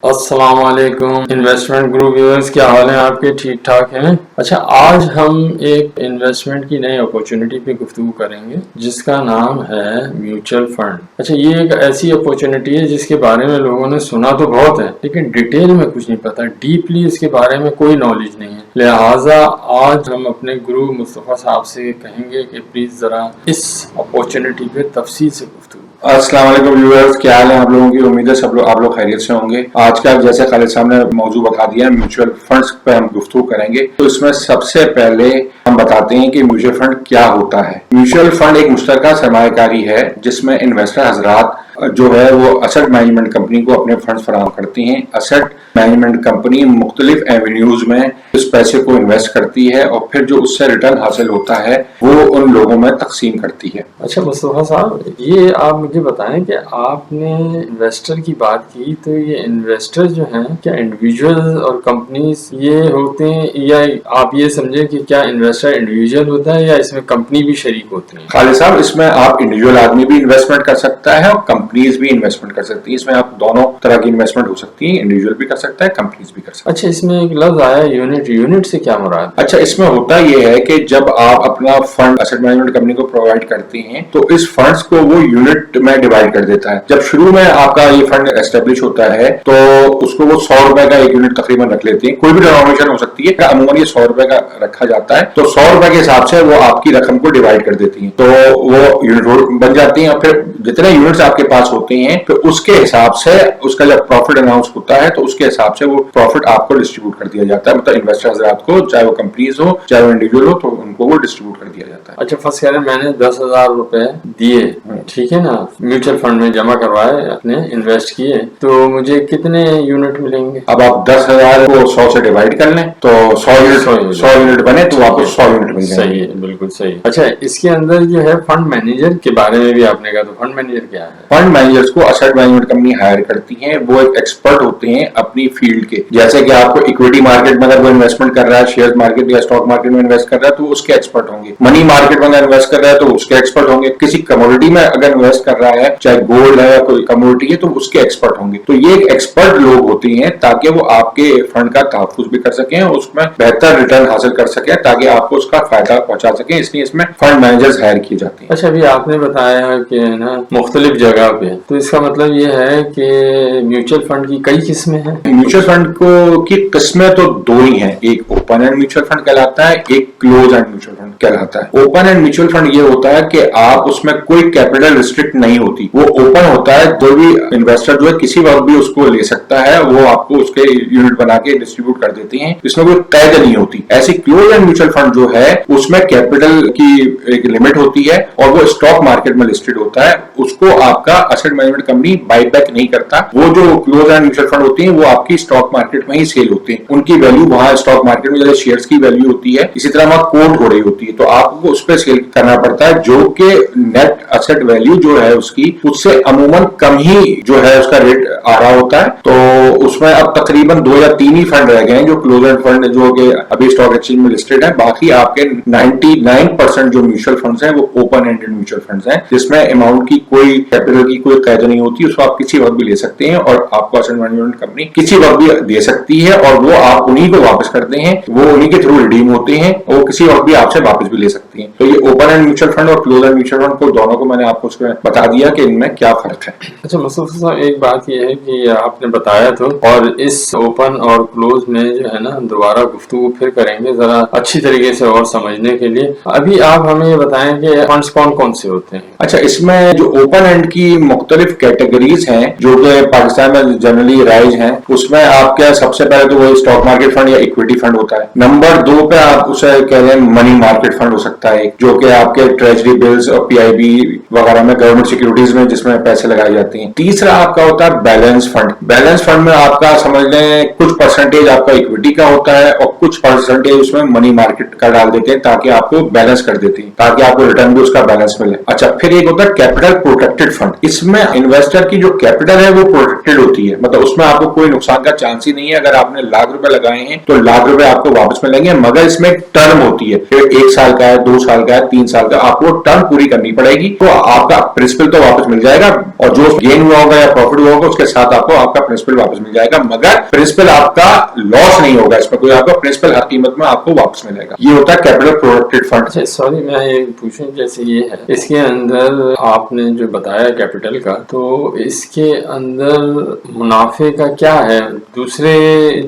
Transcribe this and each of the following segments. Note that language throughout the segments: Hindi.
अस्सलाम वालेकुम इन्वेस्टमेंट ग्रुप व्यूअर्स, क्या हाल है आपके? ठीक ठाक हैं? अच्छा, आज हम एक इन्वेस्टमेंट की नई अपॉर्चुनिटी पे गुफ्तगू करेंगे जिसका नाम है म्यूचुअल फंड। अच्छा, ये एक ऐसी अपॉर्चुनिटी है जिसके बारे में लोगों ने सुना तो बहुत है लेकिन डिटेल में कुछ नहीं पता, डीपली इसके बारे में कोई नॉलेज नहीं है। लिहाजा आज हम अपने गुरु मुस्तफ़ा साहब से कहेंगे कि प्लीज जरा इस अपॉर्चुनिटी पे तफसील से गुफ्तगू। अस्सलाम वालेकुम व्यूअर्स, क्या हाल है आप लोगों की? उम्मीद है आप लोग खैरियत से होंगे। आज का जैसे खालिद साहब ने मौजू बता दिया, म्यूचुअल फंड्स पे हम गुफ्तगू करेंगे। तो इसमें सबसे पहले हम बताते हैं कि म्यूचुअल फंड क्या होता है। म्यूचुअल फंड एक मुश्तरका सरमायाकारी है जिसमें इन्वेस्टर हजरात जो है वो असेट मैनेजमेंट कंपनी को अपने फंड्स फराहम करती हैं। असेट मैनेजमेंट कंपनी मुख्तलिफ एवेन्यूज में उस पैसे को इन्वेस्ट करती है और फिर जो उससे रिटर्न हासिल होता है वो उन लोगों में तकसीम करती है। अच्छा मुस्तफा साहब, ये आप मुझे बताएं कि आपने इन्वेस्टर की बात की, तो ये इन्वेस्टर जो हैं क्या इंडिविजुअल और कंपनीज ये होते हैं, या आप ये समझे कि क्या इन्वेस्टर इंडिविजुअल होता है या इसमें कंपनी भी शरीक होती है? खालिद साहब, इसमें आप इंडिविजुअल आदमी भी इन्वेस्टमेंट कर सकता है और कंपनीज भी इन्वेस्टमेंट कर सकती है। इसमें आप दोनों तरह की इन्वेस्टमेंट हो सकती है, इंडिविजुअल भी कर सकता है, कंपनीज भी कर सकता है। अच्छा, इसमें एक लफ्ज आया यूनिट, यूनिट से क्या मुराद? अच्छा, इसमें होता यह है कि जब आप अपना फंड असेट मैनेजमेंट कंपनी को प्रोवाइड करते हैं तो इस फंड्स को वो यूनिट में डिवाइड कर देता है। जब शुरू में आपका ये फंड एस्टेब्लिश होता है तो उसको वो 100 रुपए का एक यूनिट तकरीबन रख लेते हैं, कोई भी डिनोमिनेशन हो सकती है, अमूमन ये 100 रुपए का रखा जाता है। तो 100 रुपए के हिसाब से वो आपकी रकम को डिवाइड कर देती है, तो वो यूनिट बन जाती है। और फिर जितने यूनिट्स आपके पास होते हैं तो उसके हिसाब से उसका जब प्रॉफिट अनाउंस होता है तो उसके हिसाब से वो प्रॉफिट आपको डिस्ट्रीब्यूट कर दिया जाता है। मतलब इन्वेस्टर हजरात को, चाहे वो कंपनीज हो चाहे वो इंडिविजुअल हो, तो उनको वो डिस्ट्रीब्यूट कर दिया जाता है। अच्छा, फर्स्ट कह रहे मैंने 10,000 रुपए दिए, ठीक है ना, म्यूचुअल फंड में जमा करवाए, अपने इन्वेस्ट किए, तो मुझे कितने यूनिट मिलेंगे? अब आप 10,000 को 100 से डिवाइड कर लें तो 100 यूनिट बने तो आपको 100 यूनिट मिल जाएंगे। सही है, बिल्कुल सही। अच्छा, इसके अंदर जो है फंड मैनेजर के बारे में भी आपने कहा, तो फंड मैनेजर क्या है? फंड मैनेजर्स को असेट मैनेजमेंट कंपनी हायर करती है। वो एक एक्सपर्ट होते हैं अपनी फील्ड के। जैसे कि आपको इक्विटी मार्केट में अगर वो इन्वेस्टमेंट कर रहा है, शेयर मार्केट या स्टॉक मार्केट में इन्वेस्ट कर रहा है तो उसके एक्सपर्ट होंगे। मनी मार्केट में अगर इन्वेस्ट कर रहा है तो उसके एक्सपर्ट होंगे। किसी कमोडिटी में अगर इन्वेस्ट कर रहा है, चाहे गोल्ड है या कोई कमोडिटी है, तो उसके एक्सपर्ट होंगे। तो ये एक एक्सपर्ट लोग होते हैं ताकि वो आपके फंड का तहफ्फुज भी कर सकें और उसमें बेहतर रिटर्न हासिल कर सके ताकि आपको उसका फायदा पहुंचा सके, इसलिए इसमें फंड मैनेजर्स हायर किए जाते हैं। अच्छा, अभी आपने बताया कि ना मुख्तलिफ जगह पे, तो इसका मतलब ये है कि म्यूचुअल फंड की कई किस्में हैं। म्यूचुअल फंड को की किस्में तो दो ही हैं, एक ओपन एंड म्यूचुअल फंड कहलाता है, एक क्लोज एंड म्यूचुअल फंड कहलाता है। ओपन एंड म्यूचुअल फंड ये होता है कि आप उसमें कोई कैपिटल रिस्ट्रिक्ट नहीं होती, वो ओपन होता है, जो भी इन्वेस्टर जो है किसी वक्त भी उसको ले सकता है, वो आपको उसके यूनिट बना के डिस्ट्रीब्यूट कर देते हैं, इसमें कोई कैद नहीं होती। ऐसी क्लोज एंड म्यूचुअल फंड जो है उसमें कैपिटल की एक लिमिट होती है और वो स्टॉक मार्केट में लिस्टेड होता है, उसको आपका असेट मैनेजमेंट कंपनी बाईबैक नहीं करता। वो जो क्लोज एंड म्यूचुअल फंड होती हैं वो आपकी स्टॉक मार्केट में ही सेल होते हैं, उनकी वैल्यू वहां स्टॉक मार्केट में जैसे शेयर्स की वैल्यू होती है इसी तरह वहां कोट हो रही होती है, तो आपको उस पर सेल करना पड़ता है जो कि नेट असेट वैल्यू जो है उसकी उससे अमूमन कम ही जो है उसका रेट आ रहा होता है। तो उसमें अब तकरीबन 2 या 3 ही फंड रह गए हैं जो क्लोज एंड फंड जो कि अभी स्टॉक एक्सचेंज में लिस्टेड है। बाकी आपके 99% जो म्यूचुअल फंड्स हैं वो ओपन एंडेड म्यूचुअल फंड्स हैं जिसमें अमाउंट की कोई कैपिटल की कोई कैद नहीं होती, उसको आप किसी वक्त भी ले सकते हैं और आपको असेट मैनेजमेंट कंपनी किसी वक्त भी दे सकती है और वो आप उन्हीं को वापस करते हैं, वो उन्हीं के थ्रू रिडीम होते हैं, वो किसी वक्त भी आपसे वापस भी ले सकती हैं। तो ये ओपन एंड म्यूचुअल फंड और क्लोज एंड म्यूचुअल फंड को दोनों को मैंने आपको उसमें बता दिया कि इनमें क्या फर्क है। अच्छा मुस्तफा साहब, एक बात यह है कि आपने बताया तो, और इस ओपन और क्लोज में जो है ना दोबारा गुफ्तगू फिर करेंगे जरा अच्छी तरीके से और समझने के लिए। अभी आप हमें ये बताएं कि फंड्स कौन कौन से होते हैं? अच्छा, इसमें जो ओपन एंड की मुख्तलिफ कैटेगरीज हैं जो कि पाकिस्तान में जनरली राइज हैं, उसमें आपके सबसे पहले तो वो स्टॉक मार्केट फंड या इक्विटी फंड होता है। नंबर 2 पे आप उसे कह रहे हैं मनी मार्केट फंड हो सकता है, जो कि आपके ट्रेजरी बिल्स और पीआईबी वगैरह में गवर्नमेंट सिक्योरिटीज में जिसमें पैसे लगाए जाते हैं। तीसरा आपका होता है बैलेंस फंड। बैलेंस फंड में आपका समझ लें कुछ परसेंटेज आपका इक्विटी का होता है और कुछ परसेंटेज उसमें मनी मार्केट का डाल देते हैं ताकि आपको बैलेंस कर देते हैं, ताकि आपको रिटर्न भी उसका बैलेंस मिले। अच्छा, फिर एक होता है कैपिटल प्रोटेक्टेड फंड। इसमें इन्वेस्टर की जो कैपिटल है वो प्रोटेक्टेड होती है, मतलब उसमें आपको कोई नुकसान का चांस ही नहीं है। अगर आपने लाख रुपए लगाए हैं तो लाख रुपए आपको वापस मिलेंगे, मगर इसमें टर्म होती है, 1 साल का है, 2 साल का है, 3 साल का, आपको टर्म पूरी करनी पड़ेगी। तो आपका प्रिंसिपल तो वापस मिल जाएगा और जो गेन हुआ होगा या प्रॉफिट हुआ होगा उसके साथ आपको आपका प्रिंसिपल वापस मिल जाएगा, मगर प्रिंसिपल आपका लॉस नहीं होगा, इसमें कोई आपका प्रिंसिपल हर कीमत में आपको वापस मिलेगा। ये होता है कैपिटल प्रोटेक्टेड फंड। सॉरी, मैं ये पूछूं, जैसे ये है, इसके अंदर आपने जो बताया कैपिटल का, तो इसके अंदर मुनाफे का क्या है दूसरे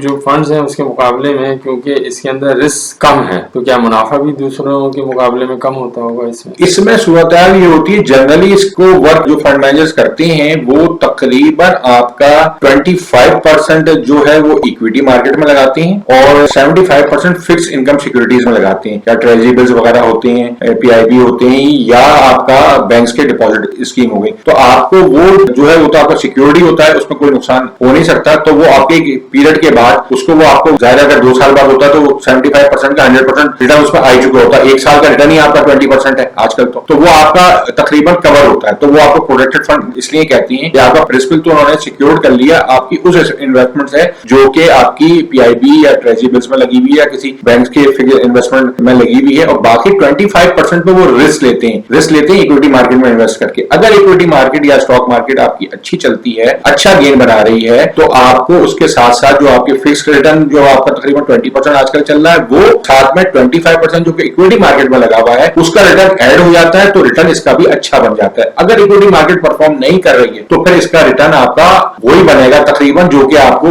जो फंड्स हैं उसके मुकाबले में, क्योंकि इसके अंदर रिस्क कम है, तो क्या मुनाफा भी दूसरों के मुकाबले में कम होता होगा इसमें? इसमें सूरत ये होती है, जनरली इसको वर्क जो फंड मैनेजर्स करते हैं वो तकरीबन आपका 25% जो है वो इक्विटी मार्केट में लगाते हैं और 75% फिक्स इनकम सिक्योरिटीज में लगाते हैं, या ट्रेजरी बिल्स वगैरह होते हैं, पीआईबी होते हैं, या आपका बैंक्स के डिपॉजिट स्कीम हो गई। तो आपको वो जो है वो तो आपका सिक्योरिटी होता है, उसमें कोई नुकसान हो नहीं सकता। तो वो आपके पीरियड के बाद उसको वो आपको ज्यादा, अगर 2 साल बाद होता है तो 75% का 100% रिटर्न उसमें आ चुका होता है। 1 साल का रिटर्न ही आपका 20% है आजकल। तो वो आपका तकरीबन कवर होता है। तो वो आपको प्रोटेक्टेड फंड इसलिए कहती हैं कि आपका प्रिंसिपल तो उन्होंने सिक्योर कर लिया आपकी उस इन्वेस्टमेंट से जो कि आपकी पीआईबी या ट्रेजरी बिल्स में लगी हुई है या किसी बैंक के इन्वेस्टमेंट में लगी हुई है, और बाकी 25% पे वो रिस्क लेते हैं इक्विटी मार्केट में इन्वेस्ट करके। अगर इक्विटी मार्केट या स्टॉक मार्केट आपकी अच्छी चलती है, अच्छा गेन बना रही है, तो आपको उसके साथ साथ जो आपके फिक्स रिटर्न जो आपका तकरीबन 20% आजकल चल रहा है, वो साथ में 25% जो इक्विटी मार्केट में लगा हुआ है उसका रिटर्न ऐड हो जाता है, तो रिटर्न इसका भी अच्छा बन जाता है। अगर इक्विटी मार्केट परफॉर्म नहीं कर रही है तो फिर इसका रिटर्न आपका वही बनेगा तकरीबन जो कि आपको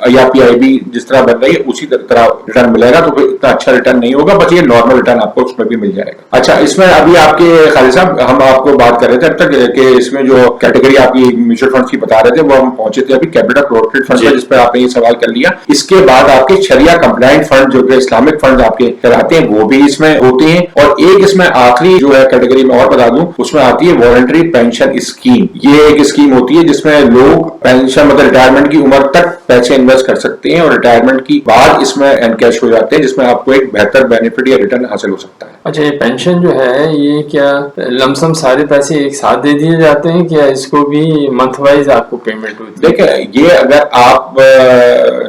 या पीआईबी जिस तरह बन रही है उसी तरह रिटर्न मिलेगा। तो इतना अच्छा रिटर्न नहीं होगा, बस ये नॉर्मल रिटर्न आपको उसमें भी मिल जाएगा। अच्छा, इसमें अभी आपके खालिद साहब हम आपको बात कर रहे थे अब तक कि इसमें जो कैटेगरी आपकी म्यूचुअल फंड की बता रहे थे वो हम पहुंचे थे अभी कैपिटल प्रोटेक्टेड फंड पर, जिस पर आपने ये सवाल कर लिया। इसके बाद आपके शरिया कंप्लायंट फंड जो कि इस्लामिक फंड आपके कहलाते हैं वो भी इसमें होते हैं, और एक इसमें आखिरी जो है कैटेगरी में और बता दूं उसमें आती है वॉलंटरी पेंशन स्कीम। ये एक स्कीम होती है जिसमें लोग पेंशन मतलब रिटायरमेंट की उम्र तक पैसे इन्वेस्ट कर सकते हैं और रिटायरमेंट की बाद इसमें एनकैश हो जाते हैं, जिसमें आपको एक बेहतर बेनिफिट या रिटर्न हासिल हो सकता है। अच्छा, ये पेंशन जो है ये क्या लमसम सारे पैसे एक साथ दे दिए जाते हैं, क्या इसको भी मंथ वाइज आपको पेमेंट होती है? देखिए, ये अगर आप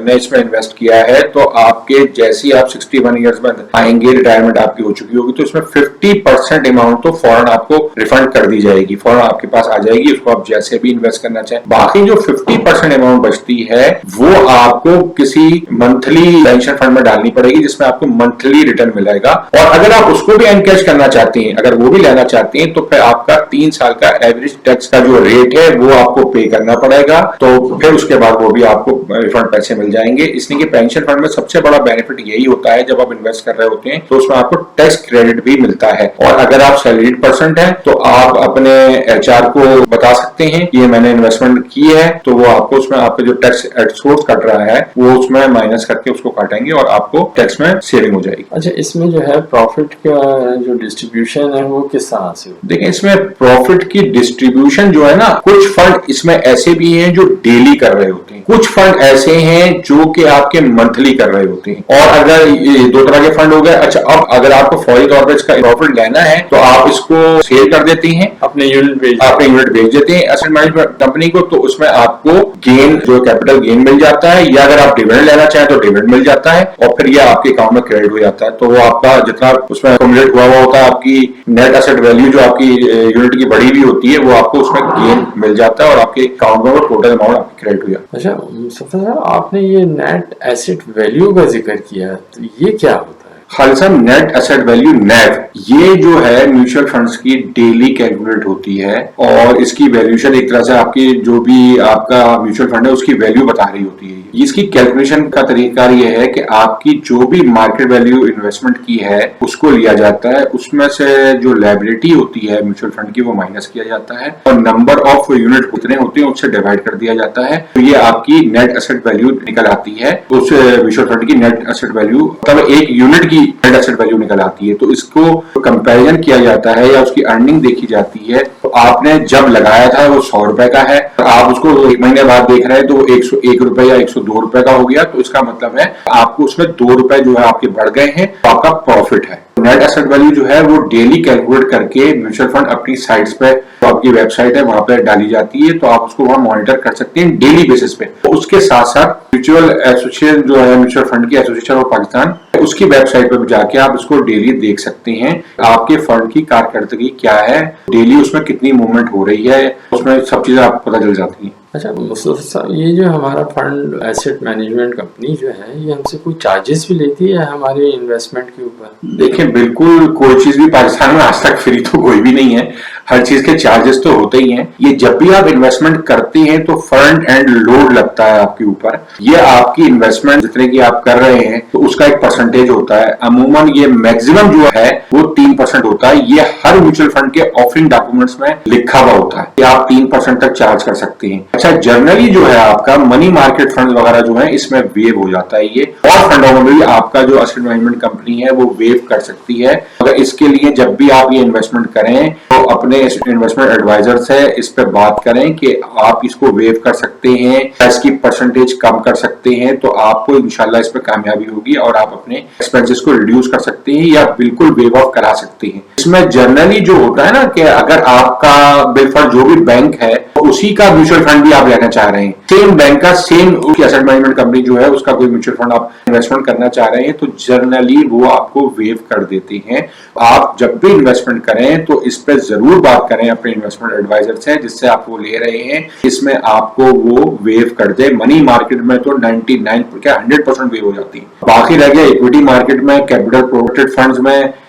ने इसमें इन्वेस्ट किया है तो आपके जैसे आप 61 ईयर्स में आएंगे, रिटायरमेंट आपकी हो चुकी होगी, तो इसमें 50% अमाउंट तो फौरन आपको रिफंड कर दी जाएगी, फौरन आपके पास आ जाएगी, उसको आप जैसे भी इन्वेस्ट करना चाहें। बाकी जो 50% अमाउंट बचती है वो आपको किसी मंथली पेंशन फंड में डालनी पड़ेगी जिसमें आपको मंथली रिटर्न मिलेगा। और अगर आप उसको भी एनकैश करना चाहते हैं, अगर वो भी लेना चाहते हैं, तो फिर आपका 3 साल का एवरेज टैक्स का जो रेट है वो आपको पे करना पड़ेगा, तो फिर उसके बाद वो भी आपको रिफंड पैसे मिल जाएंगे। इसलिए कि पेंशन फंड में सबसे बड़ा बेनिफिट यही होता है, जब आप इन्वेस्ट कर रहे होते हैं तो उसमें आपको टैक्स क्रेडिट भी मिलता है। और अगर आप सैलरीड पर्सन है तो आप अपने एचआर को बता सकते हैं कि ये मैंने इन्वेस्टमेंट की है, तो वो आपको उसमें आपके जो टैक्स एट सोर्स कट रहा है वो उसमें माइनस करके उसको काटेंगे और आपको टैक्स में सेविंग हो जाएगी। अच्छा, इसमें जो है प्रॉफिट का जो डिस्ट्रीब्यूशन है वो किस तरह से? देखिए, इसमें प्रॉफिट की डिस्ट्रीब्यूशन जो है ना, कुछ फंड इसमें ऐसे भी हैं जो डेली कर रहे होते हैं, कुछ फंड ऐसे हैं जो कि आपके मंथली कर रहे होते हैं। और अगर ये 2 तरह के फंड हो गए। अच्छा, अब अगर आपको फौरी तौर पर इसका प्रॉफिट लेना है तो आप इसको सेल कर देते हैं, अपने यूनिट बेच देते हैं एसेट मैनेजमेंट कंपनी को, तो उसमें आपको गेन जो कैपिटल गेन मिल जाता है, या अगर आप डिविडेंड लेना चाहें तो डिविडेंड मिल जाता है और फिर ये आपके अकाउंट में क्रेडिट हो जाता है। तो वो आपका जितना उसमें अकोमोडेट हुआ होता है, आपकी नेट एसेट वैल्यू जो आपकी यूनिट की बढ़ी हुई होती है वो आपको उसमें गेन मिल जाता है और आपके अकाउंट में वो टोटल अमाउंट आपकी क्रेडिट हो जाता है। अच्छा सफर साहब, आपने ये नेट एसेट वैल्यू का जिक्र किया, तो ये क्या होता है? खालिद साहब, नेट एसेट वैल्यू नेव ये जो है म्यूचुअल फंड्स की डेली कैलकुलेट होती है और इसकी वैल्यूएशन एक तरह से आपकी जो भी आपका म्यूचुअल फंड है उसकी वैल्यू बता रही होती है। इसकी कैलकुलेशन का तरीका ये है कि आपकी जो भी मार्केट वैल्यू इन्वेस्टमेंट की है उसको लिया जाता है, उसमें से जो लायबिलिटी होती है म्यूचुअल फंड की वो माइनस किया जाता है और नंबर ऑफ यूनिट कितने होते हैं उससे डिवाइड कर दिया जाता है, तो ये आपकी नेट एसेट वैल्यू निकल आती है। उस म्यूचुअल फंड की नेट एसेट वैल्यू मतलब एक यूनिट की नेट एसेट वैल्यू निकल आती है। तो इसको कंपैरिजन किया जाता है या उसकी अर्निंग देखी जाती है। तो आपने जब लगाया था वो 100 रुपए का है, आप उसको 1 महीने बाद देख रहे हैं तो 101 रुपए या 102 रुपए का हो गया, तो इसका मतलब है आपको उसमें 2 रुपए जो है आपके बढ़ गए हैं, तो आपका प्रॉफिट है। नेट एसेट वैल्यू जो है वो डेली कैलकुलेट करके म्यूचुअल फंड अपनी साइट्स पे, तो आपकी वेबसाइट है वहां पे डाली जाती है, तो आप उसको वहां मॉनिटर कर सकते हैं डेली बेसिस पे। तो उसके साथ साथ म्यूचुअल एसोसिएशन जो है म्यूचुअल फंड की एसोसिएशन ऑफ पाकिस्तान, उसकी वेबसाइट पे जाके आप इसको डेली देख सकते हैं आपके फंड की कारकर्दगी क्या है, डेली उसमें कितनी मूवमेंट हो रही है, उसमें सब चीजें आपको पता चल जाती हैं। अच्छा मुस्तफा साहब, ये जो हमारा फंड एसेट मैनेजमेंट कंपनी जो है, ये हमसे कोई चार्जेस भी लेती है हमारे इन्वेस्टमेंट के ऊपर? देखिए, बिल्कुल कोई चीज भी पाकिस्तान में आज तक फ्री तो कोई भी नहीं है, हर चीज के चार्जेस तो होते ही हैं। ये जब भी आप इन्वेस्टमेंट करते हैं तो फ्रंट एंड लोड लगता है आपके ऊपर। ये आपकी इन्वेस्टमेंट जितने की आप कर रहे हैं तो उसका एक परसेंटेज होता है। अमूमन ये मैक्सिमम जो है वो 3% होता है। ये हर म्यूचुअल फंड के ऑफरिंग डॉक्यूमेंट्स में लिखा हुआ होता है कि आप 3% तक चार्ज कर सकते हैं। अच्छा, जनरली जो है आपका मनी मार्केट फंड वगैरह जो है इसमें वेव हो जाता है ये, और फंडों में भी आपका जो एसेट मैनेजमेंट कंपनी है वो वेव कर सकती है। अगर इसके लिए जब भी आप ये इन्वेस्टमेंट करें तो अपने इन्वेस्टमेंट एडवाइजर से इस पे बात करें कि आप इसको वेव कर सकते हैं, इसकी परसेंटेज कम कर सकते हैं, तो आपको इंशाल्लाह इस पे कामयाबी होगी और आप अपने एक्सपेंसेस को रिड्यूस कर सकते हैं या बिल्कुल वेव ऑफ करा सकते हैं। इसमें जनरली जो होता है ना कि अगर आपका बिल्कुल जो भी बैंक है उसी का म्यूचुअल फंड भी आप लेना चाह रहे हैं, सेम बैंक का सेम एसेट मैनेजमेंट कंपनी जो है उसका कोई म्यूचुअल फंड आप इन्वेस्टमेंट करना चाह रहे हैं, तो जनरली वो आपको वेव कर देते हैं। आप जब भी इन्वेस्टमेंट करें तो इस पे जरूर बात करें अपने इन्वेस्टमेंट एडवाइजर से जिससे आप वो ले रहे हैं, इसमें आपको वो वेव कर दे। मनी मार्केट में तो 100% वेव हो जाती है। बाकी रह गया इक्विटी मार्केट में, कैपिटल प्रोटेक्टेड फंड्स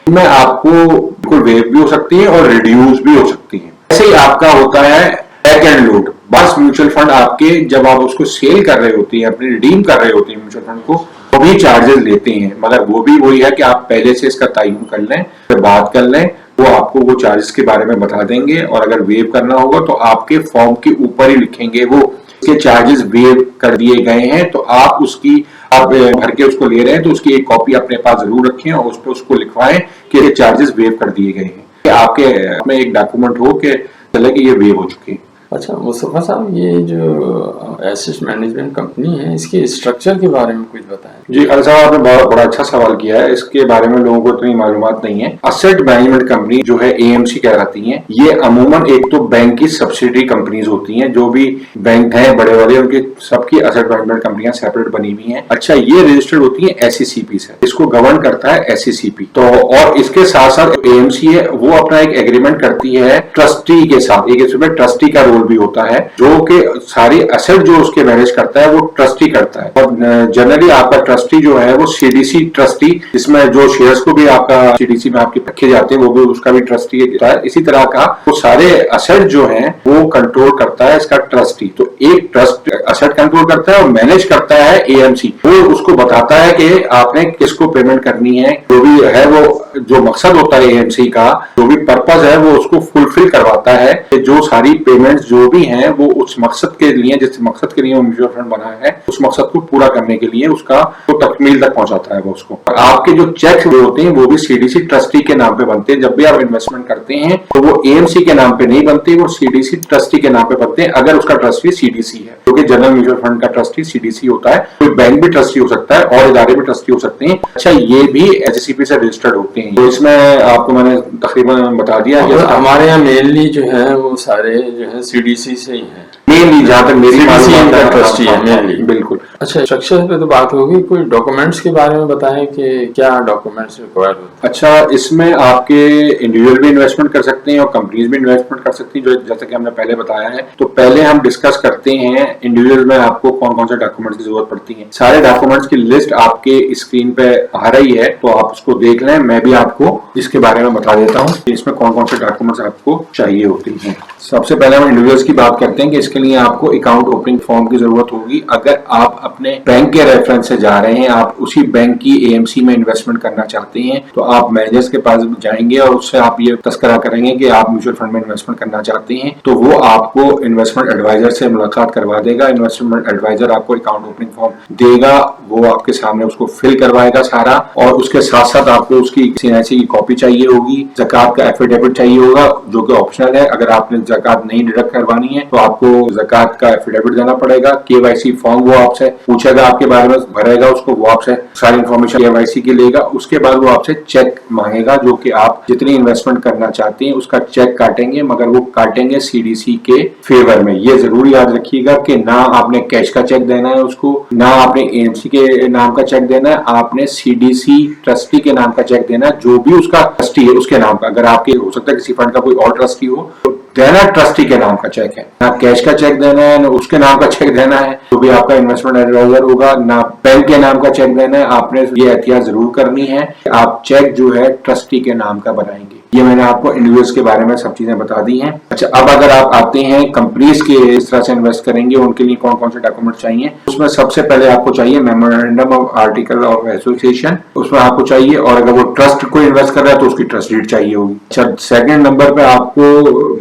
में आपको बिल्कुल वेव भी हो सकती है और रिड्यूस भी हो सकती है। ऐसे ही आपका होता है बैक एंड लोड। बस म्यूचुअल फंड आपके जब आप उसको सेल कर रहे होते हैं, अपने रिडीम कर रहे होते हैं म्यूचुअल फंड को, वो भी चार्जेस लेते हैं, मगर वो भी वही है कि आप पहले से इसका तयन कर लें, फिर बात कर लें, वो आपको वो चार्जेस के बारे में बता देंगे। और अगर वेव करना होगा तो आपके फॉर्म के ऊपर ही लिखेंगे वो इसके चार्जेस वेव कर दिए गए हैं, तो आप उसकी आप भर के उसको ले रहे हैं तो उसकी एक कॉपी अपने पास जरूर रखें और उस पर उसको लिखवाएं कि ये चार्जेस वेव कर दिए गए हैं, कि आपके में एक डॉक्यूमेंट हो कि चले कि ये वेव हो चुके हैं। अच्छा मुस्तफा साहब, ये जो एसेट मैनेजमेंट कंपनी है इसके स्ट्रक्चर के बारे में कुछ बताएं। जी खालिद साहब, आपने बड़ा अच्छा सवाल किया है। इसके बारे में लोगों को इतनी मालूमात नहीं है। एसेट मैनेजमेंट कंपनी जो है एएमसी कहलाती हैं। ये अमूमन एक तो बैंक की सब्सिडरी कंपनीज होती हैं, जो भी बैंक हैं बड़े वाले उनकी सबकी एसेट मैनेजमेंट कंपनियां सेपरेट बनी हुई हैं। अच्छा, ये रजिस्टर्ड होती है एससीसीपी से, इसको गवर्न करता है एससीसीपी। तो और इसके साथ साथ एएमसी है वो अपना एक एग्रीमेंट करती है ट्रस्टी के साथ, एक इसमें ट्रस्टी का भी होता है, जो कि सारी एसेट जो उसके मैनेज करता है वो ट्रस्टी करता है। और जनरली आपका ट्रस्टी जो है वो सीडीसी ट्रस्टी, जिसमें जो शेयर्स को भी आपका सीडीसी में आपके रखे जाते हैं वो भी उसका भी ट्रस्टी होता है। इसी तरह का वो सारे एसेट जो हैं वो कंट्रोल करता है इसका ट्रस्टी। तो एक ट्रस्ट एसेट कंट्रोल करता है और मैनेज करता है एएमसी। वो उसको बताता है कि आपने किसको पेमेंट करनी है, जो भी है वो जो मकसद होता है एएमसी का, जो भी पर्पज है वो उसको फुलफिल करवाता है कि जो सारी पेमेंट्स जो भी हैं वो उस मकसद के लिए, जिस मकसद के लिए वो म्यूचुअल फंड बना है, उस मकसद को पूरा करने के लिए उसका तो तकमील तक पहुंचाता है वो उसको। और आपके जो चेक होते हैं वो भी सीडीसी ट्रस्टी के नाम पे बनते हैं। जब भी आप इन्वेस्टमेंट करते हैं तो वो एएमसी के नाम पे नहीं बनते, वो सीडीसी ट्रस्टी के नाम पे बनते हैं, अगर उसका ट्रस्टी सीडीसी है, क्योंकि जनरल म्यूचुअल फंड का ट्रस्टी सीडीसी होता है। कोई बैंक भी ट्रस्टी हो सकता है और इदारे भी ट्रस्टी हो सकते हैं। अच्छा, ये भी एचसीपी से रजिस्टर्ड होते हैं। तो इसमें आपको मैंने तकरीबन बता दिया कि हमारे यहाँ मेनली जो है वो सारे जो है सीडीसी से ही है, मेनली जहाँ तक मेरी ट्रस्टी है मेनली। बिल्कुल। अच्छा, स्ट्रक्चर पे तो बात होगी, कोई डॉक्यूमेंट्स के बारे में बताएं कि क्या डॉक्यूमेंट्स रिक्वायर्ड होते हैं। अच्छा, इसमें आपके इंडिविजुअल भी इन्वेस्टमेंट कर सकते हैं और कंपनीज भी इन्वेस्टमेंट कर सकती हैं, जो जैसे कि हमने पहले बताया है। तो पहले हम डिस्कस करते हैं इंडिविजुअल में आपको कौन कौन से डॉक्यूमेंट्स की जरूरत पड़ती है। सारे डॉक्यूमेंट्स की लिस्ट आपके स्क्रीन पे आ रही है, तो आप उसको देख लें। मैं भी आपको इसके बारे में बता देता हूँ कि इसमें कौन कौन से डॉक्यूमेंट्स आपको चाहिए होती हैं। सबसे पहले हम इंडिविजुअल्स की बात करते हैं कि इसके लिए आपको अकाउंट ओपनिंग फॉर्म की जरूरत होगी। अगर आप अपने बैंक के रेफरेंस से जा रहे हैं, आप उसी बैंक की एएमसी में इन्वेस्टमेंट करना चाहते हैं, तो आप मैनेजर्स के पास जाएंगे और उससे आप ये तस्करा करेंगे कि आप म्यूचुअल फंड में इन्वेस्टमेंट करना चाहते हैं, तो वो आपको इन्वेस्टमेंट एडवाइजर से मुलाकात करवा देगा। इन्वेस्टमेंट एडवाइजर आपको अकाउंट ओपनिंग फॉर्म देगा, वो आपके सामने उसको फिल करवाएगा सारा, और उसके साथ साथ आपको उसकी सीएनआईसी की कॉपी चाहिए होगी, ज़कात का एफिडेविट चाहिए होगा जो कि ऑप्शनल है। अगर आपने ज़कात नहीं डिडक्ट करवानी है तो आपको ज़कात का एफिडेविट देना पड़ेगा, केवाईसी फॉर्म वो आपसे पूछेगा, आपके बारे में भरेगा उसको, वो आपसे सारी इन्फॉर्मेशन केवाईसी की लेगा। उसके बाद वो आपसे चेक मांगेगा, जो कि आप जितनी इन्वेस्टमेंट करना चाहते हैं उसका चेक काटेंगे, मगर वो काटेंगे सीडीसी के फेवर में। ये जरूर याद रखिएगा कि ना आपने कैश का चेक देना है उसको, ना आपने एएमसी के नाम का चेक देना है, आपने सीडीसी ट्रस्टी के नाम का चेक देना है, जो भी उसका ट्रस्टी है उसके नाम का। अगर आपके हो सकता है किसी फंड का कोई और ट्रस्टी हो तो देना ट्रस्टी के नाम का चेक है, ना कैश का चेक देना है, ना उसके नाम का चेक देना है, जो भी आपका इन्वेस्टमेंट एडवाइजर होगा, ना बैंक के नाम का चेक देना है। आपने ये एहतियात जरूर करनी है, आप चेक जो है ट्रस्टी के नाम का बनाएंगे। ये मैंने आपको इंडिविजुअल्स के बारे में सब चीजें बता दी हैं। अच्छा, अब अगर आप आते हैं कंपनीज के इस तरह से इन्वेस्ट करेंगे, उनके लिए कौन कौन से डॉक्यूमेंट चाहिए। उसमें सबसे पहले आपको चाहिए memorandum of article of association, उसमें आपको चाहिए, और अगर वो ट्रस्ट को इन्वेस्ट कर रहा है तो उसकी ट्रस्ट डीड चाहिए होगी। अच्छा, सेकंड नंबर पे आपको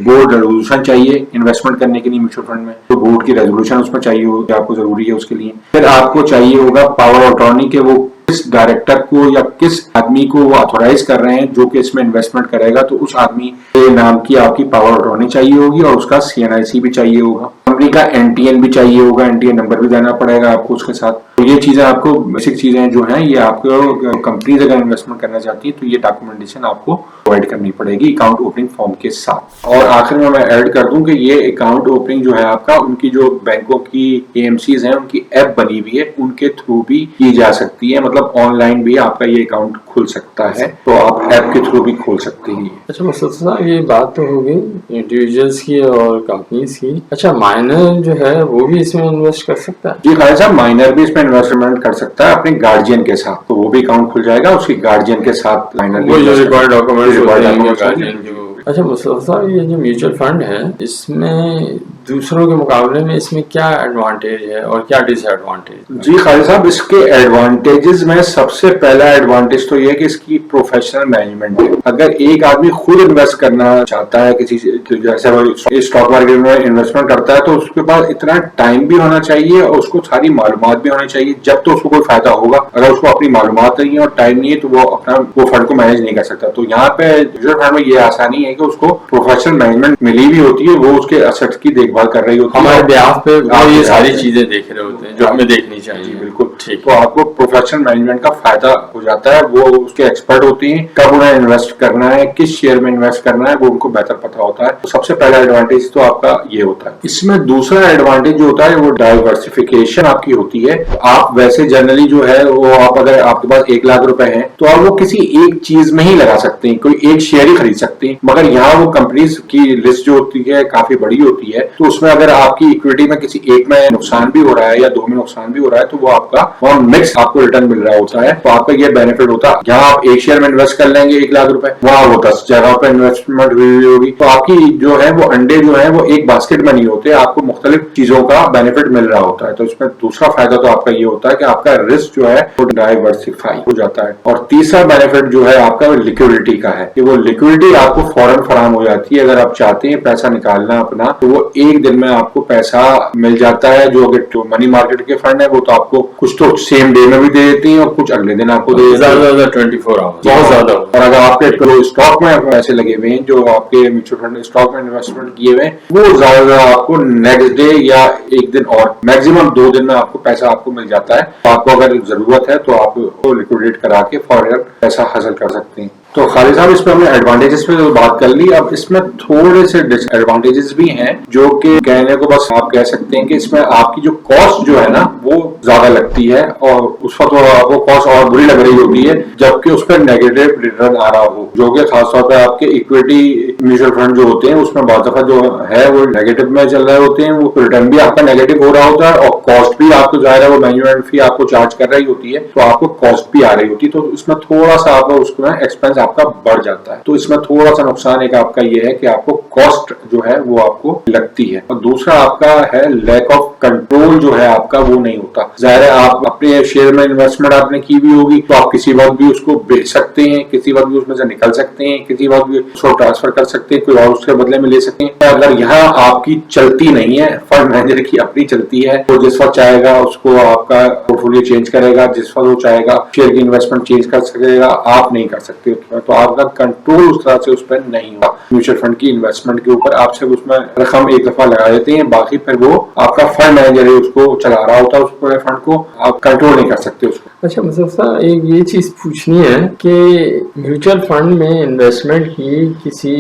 बोर्ड रेजोल्यूशन चाहिए इन्वेस्टमेंट करने के लिए म्यूचुअल फंड में, तो बोर्ड की रेजोल्यूशन उसमें चाहिए होगी, आपको जरूरी है उसके लिए। फिर आपको चाहिए होगा पावर ऑफ अटॉर्नी के, वो किस डायरेक्टर को या किस आदमी को वो ऑथोराइज कर रहे हैं जो कि इसमें इन्वेस्टमेंट करेगा, तो उस आदमी के नाम की आपकी पावर ऑफ अटॉर्नी चाहिए होगी, और उसका सीएनआईसी भी चाहिए होगा। कंपनी का एनटीएन भी चाहिए होगा, एनटीएन नंबर भी देना पड़ेगा आपको उसके साथ। तो ये चीजें आपको बेसिक चीजें जो हैं, ये आपको कंपनीज अगर इन्वेस्टमेंट करना चाहती है तो ये डॉक्यूमेंटेशन आपको प्रोवाइड करनी पड़ेगी अकाउंट ओपनिंग फॉर्म के साथ। और आखिर में मैं ऐड कर दूं कि ये अकाउंट ओपनिंग जो है आपका, उनकी जो बैंकों की एएमसीज हैं उनकी ऐप बनी हुई है, उनके थ्रू भी की जा सकती है। मतलब ऑनलाइन भी आपका ये अकाउंट खुल सकता है, तो आप ऐप के थ्रू भी खोल सकते हैं। अच्छा मसूद साहब, ये बात तो हो गई इंडिविजुअल्स की और कंपनीज की। अच्छा, माइनर जो है वो भी इसमें इन्वेस्ट कर सकता है? जी खालिद साहब, माइनर भी इसमें इन्वेस्टमेंट कर सकता है अपने गार्जियन के साथ, तो वो भी अकाउंट खुल जाएगा उसके गार्जियन के साथ। माइनर वो जो रिक्वायर्ड डॉक्यूमेंट्स गार्जियन जो। अच्छा मुस्तफा साहब, ये जो म्यूचुअल फंड है, इसमें दूसरों के मुकाबले में इसमें क्या एडवांटेज है और क्या डिसएडवांटेज? जी खालिद साहब, इसके एडवांटेजेस में सबसे पहला एडवांटेज तो ये है कि इसकी प्रोफेशनल मैनेजमेंट है। अगर एक आदमी खुद इन्वेस्ट करना चाहता है किसी, जैसे वो स्टॉक मार्केट में इन्वेस्टमेंट करता है, तो उसके पास इतना टाइम भी होना चाहिए और उसको सारी मालूमात भी होनी चाहिए, जब तो उसको कोई फायदा होगा। अगर उसको अपनी मालूमात नहीं है और टाइम नहीं है तो वो अपना वो फंड को मैनेज नहीं कर सकता। तो यहाँ पे म्यूचुअल फंड में ये आसानी है कि उसको प्रोफेशनल मैनेजमेंट मिली भी होती है, वो उसके एसेट्स की देखभाल कर रही होती है, हमारे ब्याह पे वो ये सारी चीजें देख रहे होते हैं जो हमें देखनी चाहिए। बिल्कुल ठीक। तो आपको प्रोफेशनल मैनेजमेंट का फायदा हो जाता है, वो उसके एक्सपर्ट होती हैं, कब उन्हें इन्वेस्ट करना है, किस शेयर में इन्वेस्ट करना है, वो उनको बेहतर पता होता है। तो सबसे पहला एडवांटेज तो आपका ये होता है। इसमें दूसरा एडवांटेज जो होता है वो डाइवर्सिफिकेशन आपकी होती है। आप वैसे जनरली जो है वो, आप अगर आपके पास 1 लाख रुपए हैं तो आप वो किसी एक चीज में ही लगा सकते हैं, कोई एक शेयर ही खरीद सकते हैं। मगर यहाँ वो कंपनीज की लिस्ट जो होती है काफी बड़ी होती है, तो उसमें अगर आपकी इक्विटी में किसी एक में नुकसान भी हो रहा है या 2 में नुकसान भी हो रहा है, तो वो आपका वहाँ मिक्स आपको रिटर्न मिल रहा होता है। तो आपका ये बेनिफिट होता है, जहाँ आप एक शेयर में इन्वेस्ट कर लेंगे 1 लाख रुपए, वहाँ वो 10 जगह पे इन्वेस्टमेंट हुई होगी, तो आपकी जो है वो अंडे जो है वो एक बास्केट में नहीं होते, आपको मुख्तलिफ चीजों का बेनिफिट मिल रहा होता है। तो इसमें दूसरा फायदा तो आपका ये होता है कि आपका रिस्क जो है वो डाइवर्सिफाई हो जाता है। और तीसरा बेनिफिट जो है आपका लिक्विडिटी का है, कि वो लिक्विडिटी आपको फौरन फराहम हो जाती है। अगर आप चाहते हैं पैसा निकालना अपना, तो वो एक दिन में आपको पैसा मिल जाता है। जो अगर मनी मार्केट के फंड है वो तो आपको कुछ तो सेम डे में भी दे देती है और कुछ अगले दिन आपको दे देती है, 24 आवर्स, बहुत ज्यादा। और अगर आपके स्टॉक में पैसे लगे हुए हैं, जो आपके म्यूचुअल फंड स्टॉक में इन्वेस्टमेंट किए हुए हैं, वो ज्यादा आपको नेक्स्ट डे या एक दिन और मैक्सिमम 2 दिन में आपको पैसा आपको मिल जाता है। तो आपको अगर जरूरत है तो आप लिक्विडेट करा के फौरन पैसा हासिल कर सकते हैं। तो खालिद साहब, इसमें हमने एडवांटेजेस पे तो बात कर ली, अब इसमें थोड़े से डिसएडवांटेजेस भी हैं, जो कि कहने को बस आप कह सकते हैं कि इसमें आपकी जो कॉस्ट जो है ना वो ज्यादा लगती है, और उस वक्त आपको कॉस्ट और बुरी लग रही होती है जबकि उस पर नेगेटिव रिटर्न आ रहा हो, जो कि खासतौर पर आपके इक्विटी म्यूचुअल फंड जो होते हैं उसमें बहुत दफा जो है वो नेगेटिव में चल रहे होते हैं, वो रिटर्न भी आपका नेगेटिव हो रहा होता है और कॉस्ट भी आपको जाहिर है वो मैनेजमेंट फी आपको चार्ज कर रही होती है, तो आपको कॉस्ट भी आ रही होती है। तो इसमें थोड़ा सा आपको उसमें एक्सपेंस आपका बढ़ जाता है। तो इसमें थोड़ा सा नुकसान एक आपका ये है कि आपको कॉस्ट जो है वो आपको लगती है। और दूसरा आपका है लैक ऑफ कंट्रोल जो है आपका वो नहीं होता। जाहिर है आप अपने शेयर में इन्वेस्टमेंट आपने की भी होगी तो आप किसी वक्त भी उसको बेच सकते हैं, किसी वक्त भी उसमें से निकल सकते हैं, किसी वक्त भी उसको ट्रांसफर कर सकते हैं, कोई और उसके बदले में ले सकते हैं। अगर यहाँ आपकी चलती नहीं है, फंड मैनेजर की अपनी चलती है, तो जिस वक्त चाहेगा उसको आपका पोर्टफोलियो चेंज करेगा, जिस वक्त वो चाहेगा शेयर की इन्वेस्टमेंट चेंज कर सकेगा, आप नहीं कर सकते। तो आपका कंट्रोल उस तरह से उस पर नहीं होगा। म्यूचुअल फंड की इन्वेस्टमेंट के ऊपर आप सिर्फ उसमें रकम एक दफा लगा देते हैं, बाकी फिर वो आपका फंड मैनेजर है उसको चला रहा होता है, उस पूरे फंड को आप कंट्रोल नहीं कर सकते उसको। अच्छा मुस्तफा साहब, एक ये चीज पूछनी है कि म्यूचुअल फंड में इन्वेस्टमेंट की किसी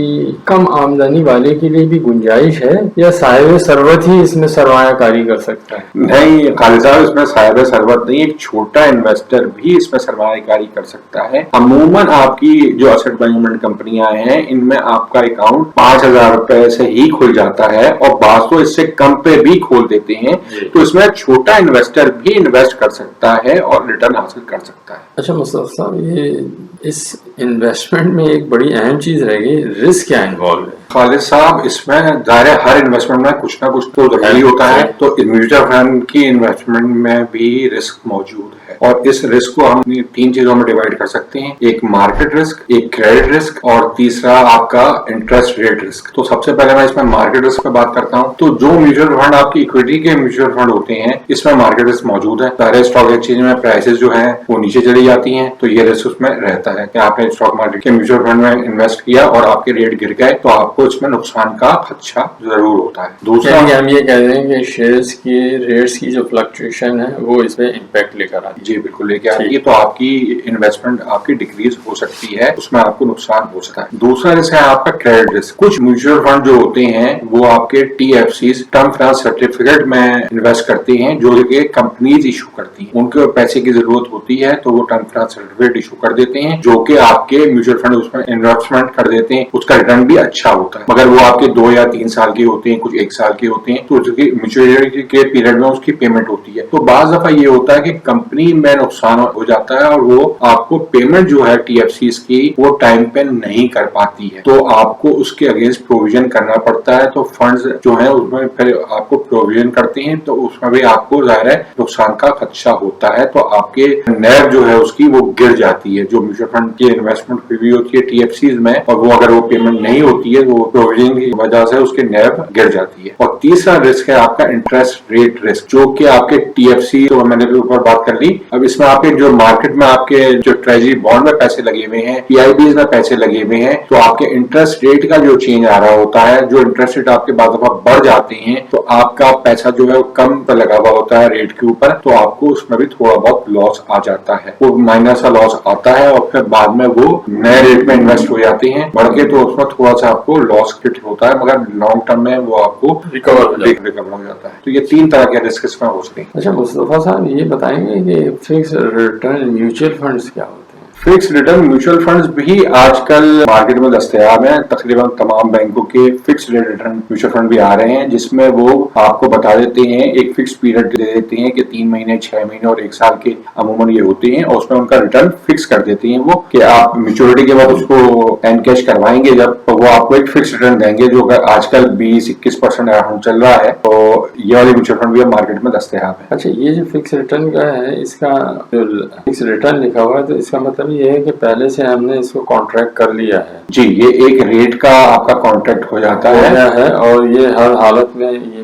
कम आमदनी वाले के लिए भी गुंजाइश है या साहिब सरवत ही इसमें सरमायाकारी कर सकता है? नहीं खालिद साहब, इसमें साहिब सरवत नहीं, एक छोटा इन्वेस्टर भी इसमें सरमायाकारी कर सकता है। अमूमन आपकी जो एसेट मैनेजमेंट कंपनियां हैं इनमें आपका अकाउंट 5,000 रुपए से ही खुल जाता है और बात तो इससे कम पे भी खोल देते हैं, तो इसमें छोटा इन्वेस्टर भी इन्वेस्ट कर सकता है और रिटर्न हासिल कर सकता है। अच्छा मुस्तफा साहब, ये इस इन्वेस्टमेंट में एक बड़ी अहम चीज रहेगी, रिस्क क्या इन्वॉल्व है? खालिद साहब, इसमें दायरे हर इन्वेस्टमेंट में कुछ ना कुछ तो जरूरी होता है, तो म्यूचुअल फंड की इन्वेस्टमेंट में भी रिस्क मौजूद है और इस रिस्क को हम 3 चीजों में डिवाइड कर सकते हैं, एक मार्केट रिस्क, एक क्रेडिट रिस्क और तीसरा आपका इंटरेस्ट रेट रिस्क। तो सबसे पहले मैं इसमें मार्केट रिस्क पे बात करता हूँ। तो जो म्यूचुअल फंड आपकी इक्विटी के म्यूचुअल फंड होते हैं इसमें मार्केट रिस्क मौजूद है। सारे स्टॉक एक्सचेंज में प्राइसेस जो है वो नीचे चली जाती है, तो ये रिस्क उसमें रहता है कि आपने स्टॉक मार्केट के म्यूचुअल फंड में इन्वेस्ट किया और आपके रेट गिर गए तो आपको इसमें नुकसान का खदशा जरूर होता है। दूसरा हम ये कह रहे हैं कि शेयर्स की रेट्स की जो फ्लक्चुएशन है वो इसमें इम्पैक्ट लेकर आती है। जी बिल्कुल लेके आती है, तो आपकी इन्वेस्टमेंट आपकी डिक्रीज हो सकती है, उसमें आपको नुकसान हो सकता है। दूसरा रिस्क है आपका क्रेडिट रिस्क। कुछ म्यूचुअल फंड जो होते हैं वो आपके TFCs टर्म फाइनेंस सर्टिफिकेट में इन्वेस्ट करते हैं जो कि कंपनीज इशू करती हैं। उनको पैसे की जरूरत होती है तो वो टर्म फाइनेंस सर्टिफिकेट इशू कर देते हैं जो कि आपके म्यूचुअल फंड उसमें इन्वेस्टमेंट कर देते हैं, उसका रिटर्न भी अच्छा होता है, मगर वो आपके 2 या 3 साल के होते हैं, कुछ 1 साल के होते हैं, तो उसकी मैच्योरिटी के पीरियड में उसकी पेमेंट होती है। तो बाज दफा ये होता है कि कंपनी में नुकसान हो जाता है और वो आपको पेमेंट जो है TFCs की वो टाइम पे नहीं कर पाती है, तो आपको उसके अगेंस्ट प्रोविजन करना पड़ता है। तो फंड्स जो है उसमें फिर आपको प्रोविजन करते हैं तो उसमें भी आपको जाहिर है नुकसान का खदशा होता है, तो आपके नैव जो है उसकी वो गिर जाती है। जो म्यूचुअल फंड की इन्वेस्टमेंट हुई होती है TFCs में और वो अगर वो पेमेंट नहीं होती है वो प्रोविजन की वजह से उसके नैव गिर जाती है। और तीसरा रिस्क है आपका इंटरेस्ट रेट रिस्क, जो कि आपके TFC तो मैंने ऊपर बात कर ली। अब इसमें आपके जो मार्केट में आपके जो ट्रेजरी बॉन्ड में पैसे लगे हुए हैं, PIBs में पैसे लगे हुए हैं, तो आपके इंटरेस्ट रेट का जो चेंज आ रहा होता है, जो इंटरेस्ट रेट आपके बाद दफा बढ़ जाते हैं तो आपका पैसा जो है वो कम पर लगा हुआ होता है रेट के ऊपर, तो आपको उसमें भी थोड़ा बहुत लॉस आ जाता है, वो माइनस का लॉस आता है और फिर बाद में वो नए रेट में इन्वेस्ट हो जाते हैं बढ़ के, तो उसमें थोड़ा सा आपको लॉस हिट होता है, मगर लॉन्ग टर्म में वो आपको रिकवर हो जाता है। तो ये 3 तरह के रिस्क इसमें हो सकते हैं। अच्छा मुस्तफा साहब, ये बताएंगे कि फिक्स रिटर्न म्यूचुअल फंड्स क्या होते हैं? फिक्स रिटर्न म्यूचुअल फंड्स भी आजकल मार्केट में दस्तयाब हैं। तकरीबन तमाम बैंकों के फिक्स रिटर्न म्यूचुअल फंड भी आ रहे हैं जिसमें वो आपको बता देते हैं, एक फिक्स पीरियड दे देते हैं कि 3 महीने, 6 महीने और 1 साल के अमूमन ये होते हैं और उसमें उनका रिटर्न फिक्स कर देते हैं वो कि आप मैच्योरिटी के बाद उसको एनकैश करवाएंगे जब, तो वो आपको एक फिक्स रिटर्न देंगे जो आजकल 20-21% अराउंड चल रहा है। तो ये वाले म्यूचुअल फंड भी मार्केट में दस्तयाब है। अच्छा, ये जो फिक्स रिटर्न का है, इसका जो फिक्स रिटर्न लिखा हुआ है तो इसका मतलब ये है कि पहले से हमने इसको कॉन्ट्रैक्ट कर लिया है। जी, ये एक रेट का आपका कॉन्ट्रैक्ट हो जाता है और ये हर हालत में ये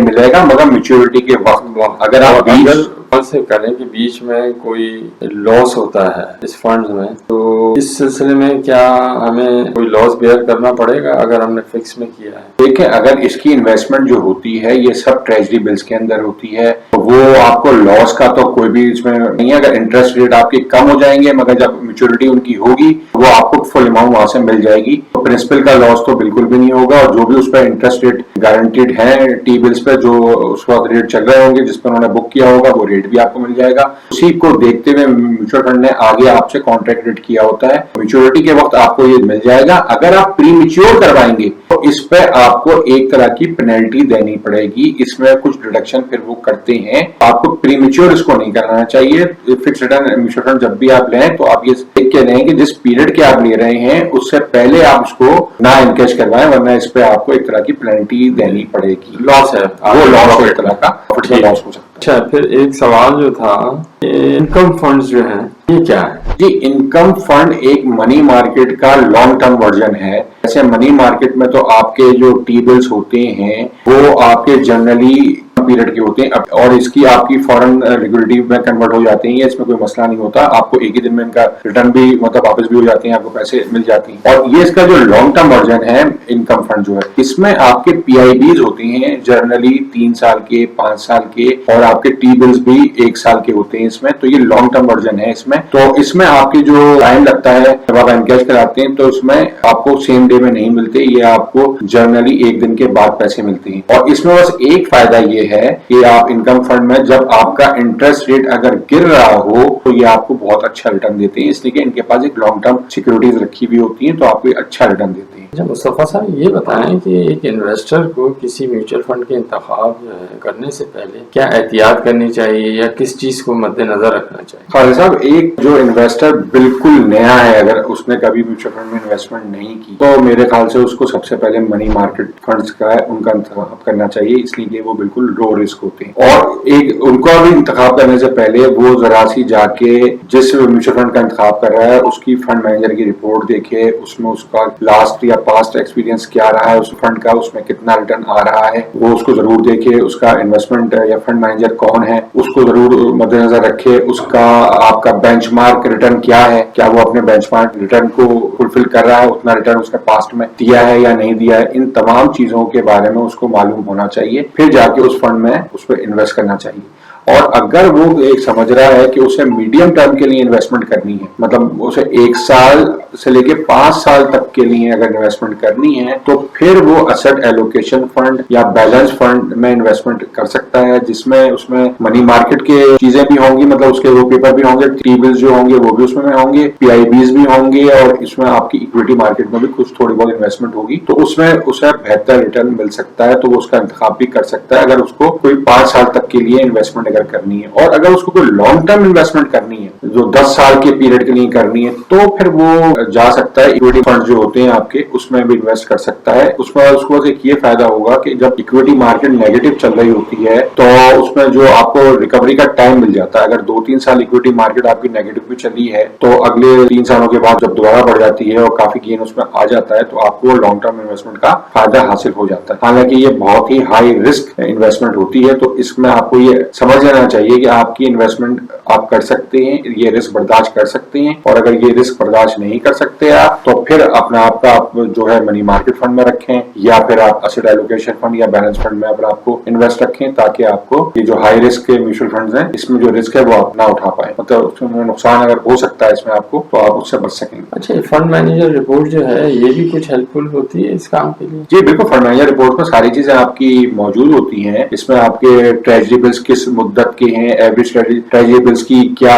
मिलेगा मगर मैच्योरिटी के वक्त अगर आप से करें कि बीच में कोई लॉस होता है इस फंड में, तो इस सिलसिले में क्या हमें कोई लॉस बेयर करना पड़ेगा अगर हमने फिक्स में किया है? देखिए, अगर इसकी इन्वेस्टमेंट जो होती है ये सब ट्रेजरी बिल्स के अंदर होती है तो वो आपको लॉस का तो कोई भी इसमें नहीं है। अगर इंटरेस्ट रेट आपके कम हो जाएंगे मगर जब मैच्योरिटी उनकी होगी वो आपको फुल अमाउंट वहां से मिल जाएगी, तो प्रिंसिपल का लॉस तो बिल्कुल भी नहीं होगा। और जो भी उस पर इंटरेस्ट रेट गारंटीड है T-बिल्स पे जो उस वक्त रेट चल रहे होंगे जिस पर उन्होंने बुक किया होगा वो रेट भी आपको मिल जाएगा। उसी को देखते हुए म्यूचुअल फंड ने आगे आपसे कॉन्ट्रैक्ट रेट किया होता है, मैच्योरिटी के वक्त आपको ये मिल जाएगा। अगर आप प्री मैच्योर करवाएंगे तो इस पे आपको एक तरह की पेनल्टी देनी पड़ेगी, इसमें कुछ डिडक्शन फिर वो करते हैं। आपको प्री मैच्योर इसको नहीं करना चाहिए। फिक्स रिटर्न म्यूचुअल फंड जब भी आप लें तो आप ये देख के लें कि जिस पीरियड के आप ले रहे हैं उससे पहले आप उसको ना एनकैश करवाएं, वरना इस पे आपको एक तरह की पेनल्टी देनी पड़ेगी। लॉस है, वो लॉस हो एक तरह का लॉस हो सकता है। अच्छा, फिर एक सवाल जो था, इनकम फंड्स जो हैं ये क्या है? जी, इनकम फंड एक मनी मार्केट का लॉन्ग टर्म वर्जन है। जैसे मनी मार्केट में तो आपके जो टी बिल्स होते हैं वो आपके जनरली पीरियड के होते हैं और इसकी आपकी फॉरेन लिक्विडिटी में कन्वर्ट हो जाती है, इसमें कोई मसला नहीं होता। आपको एक ही दिन में इनका रिटर्न भी मतलब वापस भी हो जाते हैं, आपको पैसे मिल जाती हैं। और ये इसका जो लॉन्ग टर्म वर्जन है इनकम फंड जो है, इसमें आपके पीआईबीज होते हैं जनरली 3 साल के, 5 साल के, और आपके टी बिल्स भी 1 साल के होते हैं इसमें। तो ये लॉन्ग टर्म वर्जन है इसमें। तो इसमें आपकी जो टाइम लगता है जब आप एनकैश कराते हैं तो इसमें आपको सेम डे में नहीं मिलते, ये आपको जनरली 1 दिन के बाद पैसे मिलते हैं। और इसमें बस एक फायदा ये है कि आप इनकम फंड में जब आपका इंटरेस्ट रेट अगर गिर रहा हो तो ये आपको बहुत अच्छा रिटर्न देते हैं, इसलिए कि इनके पास एक लॉन्ग टर्म सिक्योरिटीज रखी हुई होती हैं तो आपको अच्छा रिटर्न देते हैं। अच्छा मुस्तफा साहब, ये बताएं कि एक इन्वेस्टर को किसी म्यूचुअल फंड के इंतखाब जो है करने से पहले क्या एहतियात करनी चाहिए या किस चीज को मद्देनजर रखना चाहिए? खालिद साहब, एक जो इन्वेस्टर बिल्कुल नया है, अगर उसने कभी म्यूचुअल फंड में इन्वेस्टमेंट नहीं की तो मेरे ख्याल से उसको सबसे पहले मनी मार्केट फंड्स का है उनका इंतखाब करना चाहिए, इसलिए कि वो बिल्कुल लो रिस्क होते हैं। और एक उनको भी इंतखाब करने से पहले वो जरा सी जाके जिस म्यूचुअल फंड का इंतखाब कर रहा है उसकी फंड मैनेजर की रिपोर्ट देखे, उसमें उसका लास्ट या पास्ट एक्सपीरियंस क्या रहा है उस फंड का, उसमें कितना रिटर्न आ रहा है वो उसको जरूर देखे। उसका इन्वेस्टमेंट या फंड मैनेजर कौन है उसको जरूर मद्देनजर रखे। उसका आपका बेंचमार्क रिटर्न क्या है, क्या वो अपने बेंचमार्क रिटर्न को फुलफिल कर रहा है, उतना रिटर्न उसने पास्ट में दिया है या नहीं दिया है, इन तमाम चीजों के बारे में उसको मालूम होना चाहिए, फिर जाके उस फंड में उस पर इन्वेस्ट करना चाहिए। और अगर वो एक समझ रहा है कि उसे मीडियम टर्म के लिए इन्वेस्टमेंट करनी है, मतलब उसे 1 साल से लेके 5 साल तक के लिए अगर इन्वेस्टमेंट करनी है तो फिर वो असेट एलोकेशन फंड या बैलेंस फंड में इन्वेस्टमेंट कर सकता है, जिसमें उसमें मनी मार्केट के चीजें भी होंगी, मतलब उसके वो पेपर भी होंगे, टी बिल्स जो होंगे वो भी उसमें होंगे, पीआईबीज भी होंगे, और इसमें आपकी इक्विटी मार्केट में भी कुछ थोड़ी बहुत इन्वेस्टमेंट होगी, तो उसमें उसे बेहतर रिटर्न मिल सकता है, तो वो उसका इंतखाब भी कर सकता है अगर उसको कोई 5 साल तक के लिए इन्वेस्टमेंट करनी है। और अगर उसको कोई लॉन्ग टर्म इन्वेस्टमेंट करनी है जो 10 साल के पीरियड के लिए करनी है तो फिर वो जा सकता है इक्विटी फंड जो होते हैं आपके, उसमें भी इन्वेस्ट कर सकता है। उसमें उसको एक ये फायदा होगा कि जब इक्विटी मार्केट नेगेटिव चल रही होती है तो उसमें जो आपको रिकवरी का टाइम मिल जाता है। अगर 2-3 साल इक्विटी मार्केट आपकी नेगेटिव भी चली है तो अगले 3 सालों के बाद जब दोबारा बढ़ जाती है और काफी गेन उसमें आ जाता है तो आपको लॉन्ग टर्म इन्वेस्टमेंट का फायदा हासिल हो जाता है। हालांकि ये बहुत ही हाई रिस्क इन्वेस्टमेंट होती है, तो इसमें आपको ये समझ लेना चाहिए कि आपकी इन्वेस्टमेंट आप कर सकते हैं, ये रिस्क बर्दाश्त कर सकते हैं, और अगर ये रिस्क बर्दाश्त नहीं कर सकते आप तो फिर अपना आपका आप जो है मनी मार्केट फंड में रखें या फिर आप एसेट एलोकेशन फंड या बैलेंस फंड में अपना आपको इन्वेस्ट रखें, ताकि आपको ये जो हाई रिस्क के म्यूचुअल फंड्स हैं इसमें जो रिस्क है वो आप ना उठा पाए, मतलब उसमें नुकसान अगर हो सकता है इसमें आपको तो आप उससे बच सकेंगे। अच्छा, फंड मैनेजर रिपोर्ट जो है ये भी कुछ हेल्पफुल होती है इस काम के लिए? जी बिल्कुल, फंड मैनेजर रिपोर्ट में सारी चीजें आपकी मौजूद होती हैं। इसमें आपके ट्रेजरी बिल्स किस मुद्दत के हैं, एवरेज ट्रेजरी बिल्स की क्या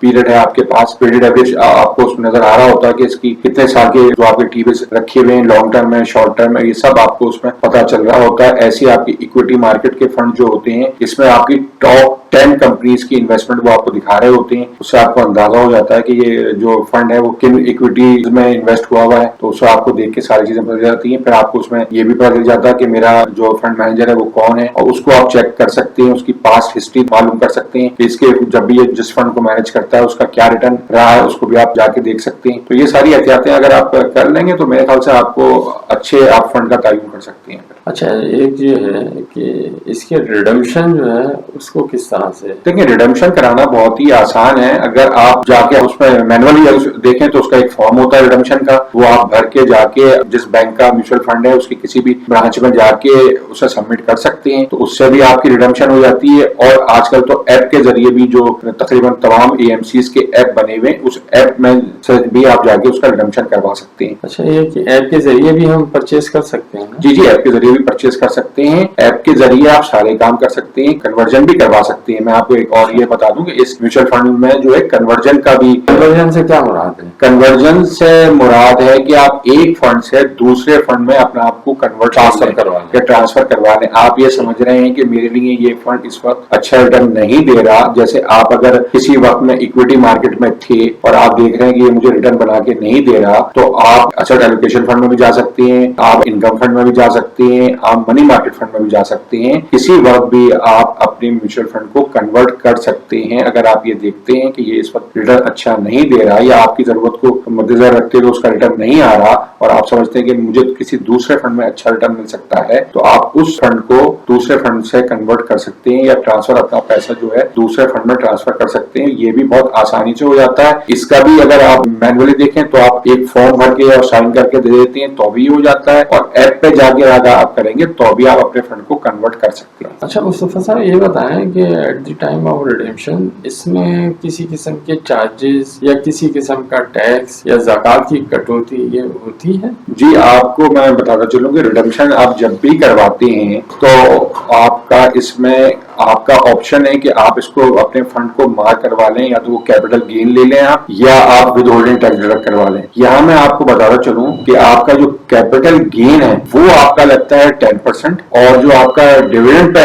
पीरियड है आपके पास, पीरियड एवरेज आपको उसमें नजर आ रहा होता है कि इसकी कितने साल के जो आपके टी बिल्स रखे हुए हैं, लॉन्ग टर्म में, शॉर्ट टर्म में, ये सब आपको उसमें पता चल रहा होता है। ऐसी आपकी इक्विटी मार्केट के फंड जो होते हैं इसमें आपकी टॉप 10 कंपनीज की इन्वेस्टमेंट वो आपको दिखा रहे होते हैं, उससे आपको अंदाजा हो जाता है कि ये जो फंड है वो किन इक्विटीज में इन्वेस्ट हुआ हुआ है, तो उससे आपको देख के सारी चीजें पता जाती हैं। फिर आपको उसमें ये भी पता चल जाता है कि मेरा जो फंड मैनेजर है वो कौन है, और उसको आप चेक कर सकते हैं, उसकी पास्ट हिस्ट्री मालूम कर सकते हैं कि इसके जब भी ये जिस फंड को मैनेज करता है उसका क्या रिटर्न रहा है, उसको भी आप जाके देख सकते हैं। तो ये सारी एहतियातें अगर आप कर लेंगे तो मेरे ख्याल से आपको अच्छे आप फंड का तयन कर सकते हैं। अच्छा, एक ये है कि इसके रिडम्पशन जो है उसको किस तरह से? देखिए, रिडम्पशन कराना बहुत ही आसान है। अगर आप जाके उसमें मैनुअली देखें तो उसका एक फॉर्म होता है रिडम्पशन का, वो आप भर के जाके जिस बैंक का म्यूचुअल फंड है उसकी किसी भी ब्रांच में जाके उसे सबमिट कर सकते हैं, तो उससे भी आपकी रिडम्पशन हो जाती है। और आजकल तो ऐप के जरिए भी जो तकरीबन तमाम एएमसीज के ऐप बने हुए उस ऐप में से भी आप जाके उसका रिडम्पशन करवा सकते हैं। अच्छा, ये कि ऐप के जरिए भी हम परचेज कर सकते हैं? जी जी, ऐप के जरिए भी परचेज कर सकते हैं। ऐप के जरिए आप सारे काम कर सकते हैं, कन्वर्जन भी करवा सकते हैं। मैं आपको एक और ये बता दूं कि इस म्यूचुअल फंड में जो है कन्वर्जन का भी। कन्वर्जन से क्या मुराद है? कन्वर्जन से मुराद है कि आप एक फंड से दूसरे फंड में अपने आप को कन्वर्ट ट्रांसफर करवा लें। आप ये समझ रहे हैं कि मेरे लिए ये फंड इस वक्त अच्छा रिटर्न नहीं दे रहा, जैसे आप अगर किसी वक्त में इक्विटी मार्केट में थे और आप देख रहे हैं कि ये मुझे रिटर्न बना के नहीं दे रहा, तो आप एसेट एलोकेशन फंड में भी जा सकते हैं, आप इनकम फंड में भी जा सकते हैं, हैं, आप मनी मार्केट फंड में भी जा सकते हैं, किसी वक्त भी आप अपने म्यूचुअल फंड को कन्वर्ट कर सकते हैं। अगर आप ये देखते हैं कि ये इस वक्त रिटर्न अच्छा नहीं दे रहा या आपकी जरूरत को मद्देनजर रखते हुए उसका रिटर्न नहीं आ रहा और आप समझते हैं कि मुझे किसी दूसरे फंड में अच्छा रिटर्न मिल सकता है, तो आप उस फंड को दूसरे फंड से कन्वर्ट कर सकते हैं या ट्रांसफर अपना पैसा जो है दूसरे फंड में ट्रांसफर कर सकते हैं। ये भी बहुत आसानी से हो जाता है। इसका भी अगर आप मैनुअली देखें तो आप एक फॉर्म भर के और साइन करके दे देते हैं तो भी हो जाता है, और ऐप पे जाके अगर आप करेंगे तो भी आप अपने फंड को कन्वर्ट कर सकते हैं। अच्छा मुस्तफा साहब, ये बताएं कि at the time of redemption इसमें किसी किस्म के चार्जेस या किसी किस्म का टैक्स या ज़कात की कटौती ये होती है? जी, आपको मैं बताता चलूं कि रिडेम्पशन आप जब भी करवाते हैं तो आपका इसमें आपका ऑप्शन है कि आप इसको अपने फंड को मार करवा लें, या तो वो कैपिटल गेन ले लें आप, या आप विद होल्डिंग टैक्स डिडक्ट करवा लें। यहाँ मैं आपको बताता चलूं कि आपका जो कैपिटल गेन है वो आपका लगता है 10%, और जो आपका डिविडेंड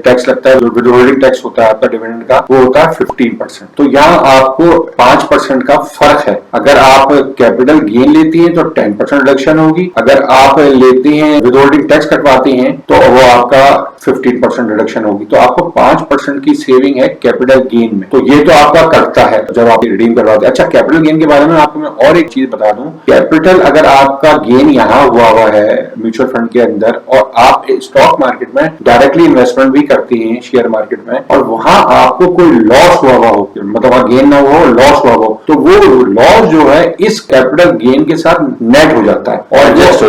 टैक्स लगता है, जो विद होल्डिंग टैक्स होता है आपका डिविडेंड का, वो होता है 15%। तो यहाँ आपको 5% का फर्क है। अगर आप कैपिटल गेन लेती हैं तो 10% रिडक्शन होगी, अगर आप लेते हैं विद होल्डिंग टैक्स कटवाते हैं तो वो आपका 15% रिडक्शन होगी। तो आपको 5% की सेविंग है कैपिटल गेन में। तो ये तो आपका करता है जब आप रिडीम करवाते हैं। अच्छा, कैपिटल गेन के बारे में आपको मैं और एक चीज बता दूं, कैपिटल अगर आपका गेन यहाँ हुआ है म्यूचुअल फंड के अंदर और आप स्टॉक मार्केट में डायरेक्टली इन्वेस्टमेंट भी करते हैं शेयर मार्केट में, और वहां आपको कोई लॉस हुआ हो, मतलब गेन ना हुआ हो, लॉस हुआ हो, तो वो लॉस जो है इस कैपिटल गेन के साथ नेट हो जाता है और एडजस्ट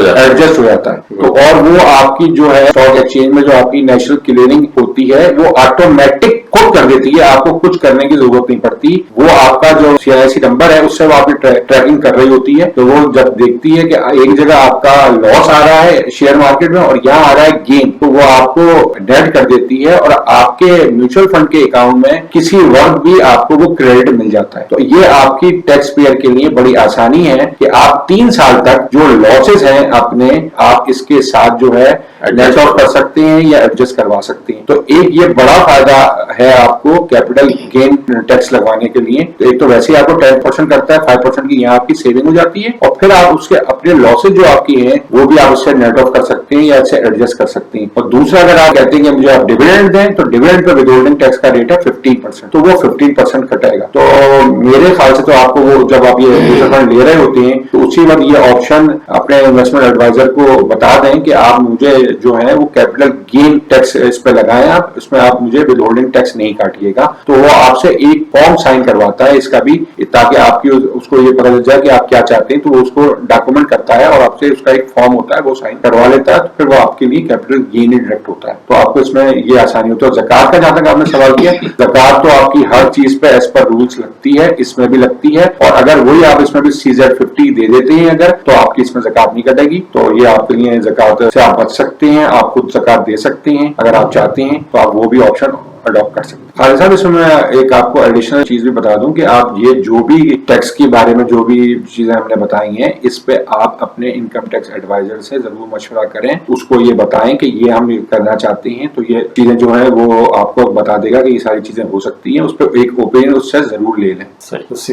हो जाता है। तो और वो आपकी जो है स्टॉक एक्सचेंज में जो आपकी नेशनल क्लियरिंग होती है वो ऑटोमेटिक खुद कर देती है, आपको कुछ करने की जरूरत नहीं पड़ती। वो आपका जो CIC नंबर है उससे वो आपकी ट्रैकिंग कर रही होती है। तो वो जब देखती है कि एक जगह आपका लॉस आ रहा है शेयर मार्केट में और यहाँ आ रहा है गेन, तो वो आपको नेट कर देती है और आपके म्यूचुअल फंड के अकाउंट में किसी वक्त भी आपको वो क्रेडिट मिल जाता है। तो ये आपकी टैक्स पेयर के लिए बड़ी आसानी है कि आप 3 साल तक जो लॉसेस हैं अपने, आप इसके साथ जो है नेट ऑफ कर सकते हैं या एडजस्ट करवा सकते हैं। तो एक ये बड़ा फायदा है आपको कैपिटल गेन टैक्स लगवाने के लिए। तो एक तो वैसे ही आपको 10% करता है, 5% की यहाँ आपकी सेविंग हो जाती है, और फिर आप उसके अपने लॉसेज जो आपकी हैं वो भी आप उससे नेट ऑफ कर सकते हैं या इससे एडजस्ट कर सकते हैं। और दूसरा, अगर आप कहते हैं कि मुझे आप डिविडेंड दें, तो डिविडेंड पे विदहोल्डिंग टैक्स का रेट है 15%, तो वो 15% कटेगा। तो मेरे ख्याल से तो आपको वो जब आप ये म्यूचुअल फंड ले रहे होते हैं तो उसी वक्त ये ऑप्शन अपने इन्वेस्टमेंट एडवाइजर को बता दें कि आप मुझे जो है वो कैपिटल गेन टैक्स इस पे लगाएं, आप इसमें आप मुझे विद होल्डिंग टैक्स नहीं काटिएगा। तो वो आपसे एक फॉर्म साइन करवाता है इसका भी, ताकि आपकी उसको ये पता चल जाए कि आप क्या चाहते हैं। तो वो उसको डॉक्यूमेंट करता है और आपसे उसका एक फॉर्म होता है वो साइन करवा लेता है, तो फिर वो आपके लिए कैपिटल गेन ही डायरेक्ट होता है। तो आपको इसमें ये आसानी होती है। ज़कात का जहां तक आपने सवाल किया, ज़कात तो आपकी हर चीज पे एज पर रूल्स लगती है, इसमें भी लगती है, और अगर वही आप इसमें भी CZ50 दे देते हैं अगर, तो आपकी इसमें ज़कात नहीं कटेगी। तो ये आपके लिए ज़कात से आप बच सकते हैं, आप खुद ज़कात दे सकते हैं अगर आप चाहते हैं, तो आप वो भी ऑप्शन अडॉप्ट कर सकते हैं। खालिद साहब, इसमें मैं एक आपको एडिशनल चीज भी बता दूं कि आप ये जो भी टैक्स के बारे में जो भी चीजें हमने बताई हैं, इस पे आप अपने इनकम टैक्स एडवाइजर से जरूर मशवरा करें, उसको ये बताएं कि ये हम करना चाहते हैं, तो ये चीजें जो है वो आपको बता देगा कि ये सारी चीजें हो सकती हैं। उस पर एक ओपिनियन उससे जरूर ले लें।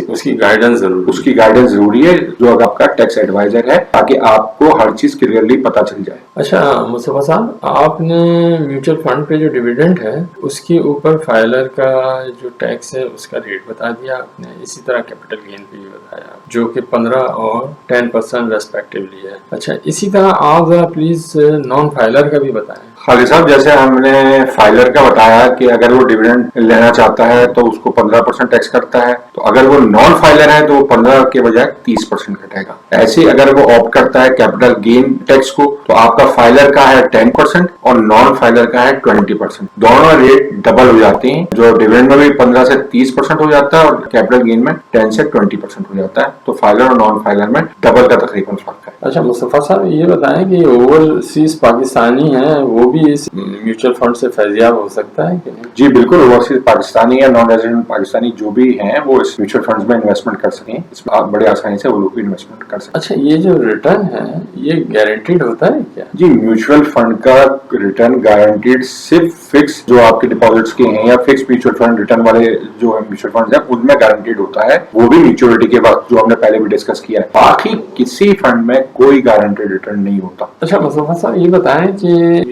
उसकी गाइडेंस जरूरी है जो आपका टैक्स एडवाइजर है, ताकि आपको हर चीज क्लियरली पता चल जाए। अच्छा मुस्तफा साहब, आपने म्यूचुअल फंड पे जो डिविडेंड है उसके ऊपर फाइलर का जो टैक्स है उसका रेट बता दिया आपने, इसी तरह कैपिटल गेन पे भी बताया जो कि 15 और 10% रेस्पेक्टिवली है। अच्छा, इसी तरह आप जरा प्लीज नॉन फाइलर का भी बताएं। खालिद साहब, जैसे हमने फाइलर का बताया कि अगर वो डिविडेंड लेना चाहता है तो उसको 15% टैक्स करता है, तो अगर वो नॉन फाइलर है तो वो 15 के बजाय 30% कटेगा। ऐसे अगर वो ऑप्ट करता है कैपिटल गेन टैक्स को, तो आपका फाइलर का है 10% और नॉन फाइलर का है 20%। दोनों रेट डबल हो जाते हैं, जो डिविडेंड में भी 15 से 30% हो जाता है और कैपिटल गेन में 10 से 20% हो जाता है। तो फाइलर और नॉन फाइलर में डबल का तकरीबन फर्क है। अच्छा मुस्तफा साहब, ये बताएं कि ओवरसीज पाकिस्तानी है वो भी भी इस म्यूचुअल फंड से फैजियाब हो सकता है कि नहीं? जी बिल्कुल, ओवरसीज पाकिस्तानी या नॉन रेजिडेंट पाकिस्तानी जो भी हैं वो इस म्यूचुअल फंड्स में इन्वेस्टमेंट कर सकें। इसमें आप बड़े आसानी से वो लोग भी इन्वेस्टमेंट कर सकते हैं। अच्छा, ये जो रिटर्न है ये गारंटीड होता है क्या? जी, म्यूचुअल फंड का रिटर्न गारंटीड सिर्फ फिक्स जो आपके डिपॉजिट्स के हैं या फिक्स म्यूचुअल फंड रिटर्न वाले जो है म्यूचुअल फंड है उनमें गारंटीड होता है, वो भी मैच्योरिटी के वक्त, जो हमने पहले भी डिस्कस किया है। बाकी किसी फंड में कोई गारंटीड रिटर्न नहीं होता। अच्छा मुस्तफा साहब, ये बताएं कि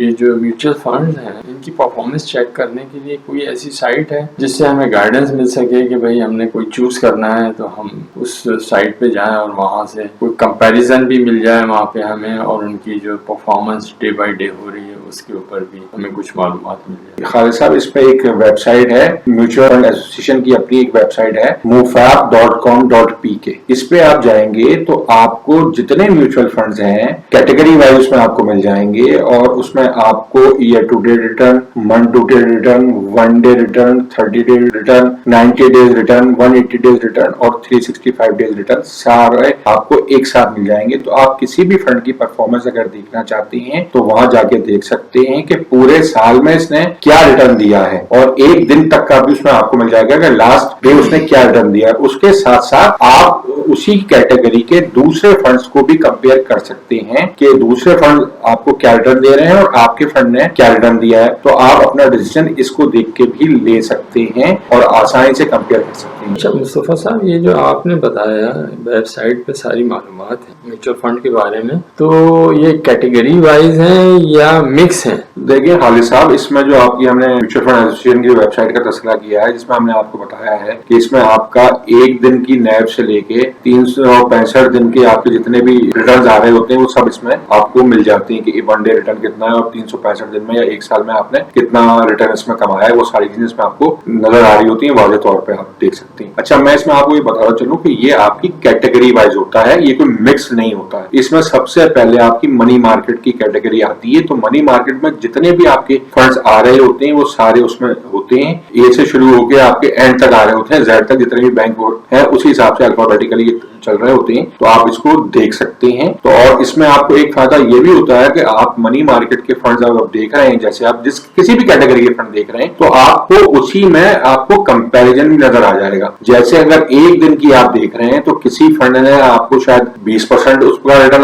ये जो म्यूचुअल फंड हैं इनकी परफॉर्मेंस चेक करने के लिए कोई ऐसी साइट है जिससे हमें गाइडेंस मिल सके कि भाई हमने कोई चूज करना है तो हम उस साइट पे जाएं और वहां से कोई कंपैरिजन भी मिल जाए वहां पे हमें, और उनकी जो परफॉर्मेंस डे बाय डे हो रही है उसके ऊपर भी हमें कुछ मालूमात मिल जाए? खालिद साहब, इस पे एक वेबसाइट है, म्यूचुअल फंड एसोसिएशन की अपनी एक वेबसाइट है mufab.com.pk। इस पे आप जाएंगे तो आपको जितने म्यूचुअल फंड्स हैं कैटेगरी वाइज उसमें आपको मिल जाएंगे, और उसमें आपको year to date return, month to date return, 1 day return, 30 day return, 90 days return, 180 days return और 365 डेज रिटर्न सारे आपको एक साथ मिल जाएंगे। तो आप किसी भी फंड की परफॉर्मेंस अगर देखना चाहते हैं तो वहां जाके देख सकते हैं कि पूरे साल में इसने क्या रिटर्न दिया है, और एक दिन तक का भी उसमें आपको मिल जाएगा कि लास्ट डे उसने क्या रिटर्न दिया है। उसके साथ साथ आप उसी कैटेगरी के दूसरे फंड्स को भी कंपेयर कर सकते हैं कि दूसरे फंड आपको क्या रिटर्न दे रहे हैं और आपके फंड ने क्या रिटर्न दिया है। तो आप अपना डिसीजन इसको देख के भी ले सकते हैं और आसानी से कंपेयर कर सकते हैं। अच्छा मुस्तफा साहब, ये जो आपने बताया वेबसाइट पे सारी मालूमात है म्यूचुअल फंड के बारे में, तो ये कैटेगरी वाइज है या मिक्स है? देखिए खालिद साहब, इसमें जो आपकी हमने म्यूचुअल फंड एसोसिएशन की वेबसाइट का तस्करा किया है, जिसमें हमने आपको बताया है कि इसमें आपका एक दिन की नैब से लेके 365 दिन के आपके जितने भी रिटर्न आ रहे होते हैं वो सब इसमें आपको मिल जाते हैं कि 1 डे रिटर्न कितना है और 365 दिन में या एक साल में आपने कितना रिटर्न इसमें कमाया है। वो सारी चीजें इसमें आपको नजर आ रही होती है, वाज़ेह तौर पर आप देख सकते हैं। अच्छा, मैं इसमें आपको ये बताना चलूं कि ये आपकी कैटेगरी वाइज होता है, ये कोई मिक्स नहीं होता है। इसमें सबसे पहले आपकी मनी मार्केट की कैटेगरी आती है। तो मनी मार्केट में जितने भी आपके फंड्स आ रहे होते हैं वो सारे उसमें होते हैं, ए से शुरू होकर आपके एंड तक आ रहे होते हैं, जेड तक जितने भी बैंक है उसी हिसाब से अल्फाबेटिकली चल रहे होते हैं। तो आप इसको देख सकते हैं। तो और इसमें आपको एक फायदा ये भी होता है कि आप मनी मार्केट के फंड्स अगर आप देख रहे हैं, जैसे आप जिस किसी भी कैटेगरी के फंड देख रहे हैं, तो आपको उसी में आपको कंपैरिजन भी नजर आ जाएगा। जैसे अगर एक दिन की आप देख रहे हैं तो किसी फंड ने आपको शायद 20% उसका रिटर्न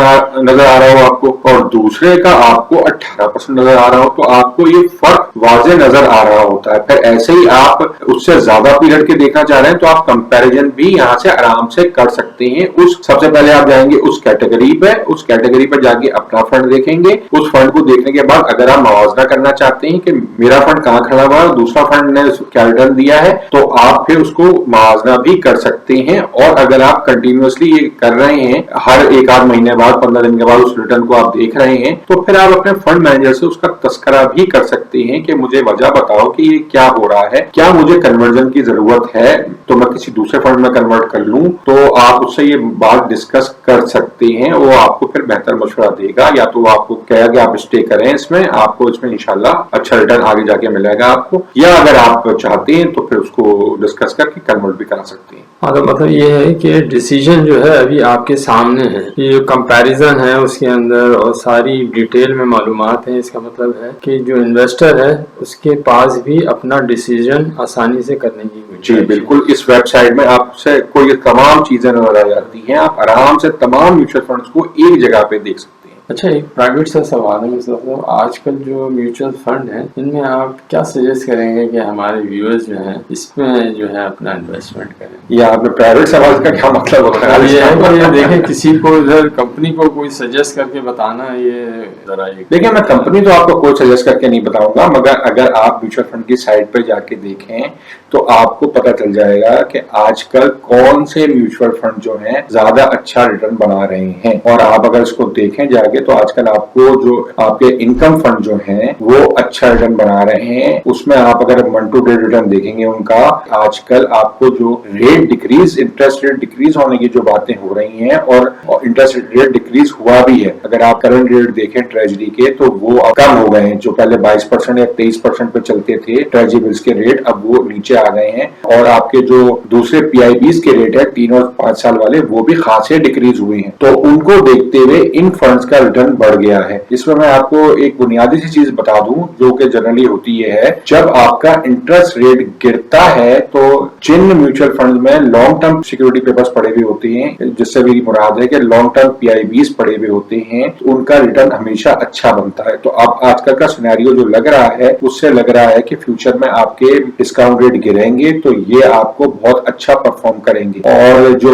नजर आ रहा हो आपको, और दूसरे का आपको 18% नजर आ रहा हो, तो आपको ये फर्क वाज़ेह नजर आ रहा होता है। फिर ऐसे ही आप उससे ज्यादा पीरियड के देखना चाह रहे हैं तो आप कंपैरिजन भी यहाँ से आराम से कर सकते हैं। उस सबसे पहले आप जाएंगे उस कैटेगरी पे जाके अपना फंड देखेंगे। उस फंड को देखने के बाद अगर आप मवाजना करना चाहते हैं कि मेरा फंड कहाँ खड़ा हुआ है, दूसरा फंड ने क्या रिटर्न दिया है, तो आप फिर उसको मवाजना भी कर सकते हैं। और अगर आप कंटिन्यूअसली ये कर रहे हैं, हर एक आध महीने बाद 15 दिन के बाद उस रिटर्न को आप देख रहे हैं, तो फिर आप अपने फंड मैनेजर से उसका तस्करा भी कर सकते हैं कि मुझे वजह बताओ कि ये क्या हो रहा है, क्या मुझे कन्वर्जन की जरूरत है तो मैं किसी दूसरे फंड में कन्वर्ट कर लूं। तो आप उससे ये बात डिस्कस कर सकते हैं, वो आपको फिर बेहतर मशवरा देगा। या तो वो आपको कहेगा कि आप स्टे करें इसमें, आपको इसमें इंशाल्लाह अच्छा रिटर्न आगे जाके मिलेगा आपको, या अगर आप चाहते हैं तो फिर उसको डिस्कस करके कन्वर्ट भी करा सकते हैं। हाँ, तो मतलब ये है कि डिसीजन जो है अभी आपके सामने है, ये जो कंपैरिजन है उसके अंदर और सारी डिटेल में मालूमात है। इसका मतलब है कि जो इन्वेस्टर है उसके पास भी अपना डिसीजन आसानी से करने की जी बिल्कुल, इस वेबसाइट में आपसे कोई तमाम चीजें नजर आ जाती हैं, आप आराम से तमाम म्यूचुअल फंड्स को एक जगह पे देख सकते हैं। अच्छा, एक प्राइवेट सा सवाल है मतलब आजकल जो म्यूचुअल फंड है इनमें आप क्या सजेस्ट करेंगे कि हमारे व्यूअर्स जो हैं इसमें जो है अपना इन्वेस्टमेंट करें? या आपने प्राइवेट सवाल का क्या मतलब होता है? ये है कि ये देखें किसी को इधर कंपनी को कोई सजेस्ट करके बताना, ये जरा देखिए, मैं कंपनी तो आपको कोई सजेस्ट करके नहीं बताऊंगा, मगर अगर आप म्यूचुअल फंड की साइट पर जाके देखें तो आपको पता चल जाएगा कि आजकल कौन से म्यूचुअल फंड जो हैं ज्यादा अच्छा रिटर्न बना रहे हैं। और आप अगर इसको देखें जाके तो आजकल आपको जो आपके इनकम फंड जो हैं वो अच्छा रिटर्न बना रहे हैं। उसमें आप अगर मंथ टू डे रिटर्न देखेंगे उनका, आजकल आपको जो rate decrease, interest rate decrease होने की जो बातें हो रही हैं, और इंटरेस्ट रेट डिक्रीज हुआ भी है। अगर आप करंट रेट देखें ट्रेजरी के तो वो कम हो गए हैं। जो पहले 22% या 23% पे चलते थे ट्रेजरी बिल्स के रेट, अब वो नीचे आ गए हैं और आपके जो दूसरे PIBs के रेट है 3 और 5 साल वाले वो भी खासे डिक्रीज हुए हैं। तो उनको देखते हुए इन फंड्स का रिटर्न बढ़ गया है। इसमें मैं आपको एक बुनियादी सी चीज बता दूं जो कि जनरली होती है, जब आपका इंटरेस्ट रेट गिरता है तो जिन म्यूचुअल फंड में लॉन्ग टर्म सिक्योरिटी पेपर्स पड़े हुए होते हैं, जिससे मेरी मुराद है कि लॉन्ग टर्म PIBs पड़े हुए होते हैं, तो उनका रिटर्न हमेशा अच्छा बनता है। तो अब आजकल का सिनेरियो जो लग रहा है उससे लग रहा है कि फ्यूचर में आपके डिस्काउंट रेट गिरेंगे तो ये आपको बहुत अच्छा परफॉर्म करेंगे और जो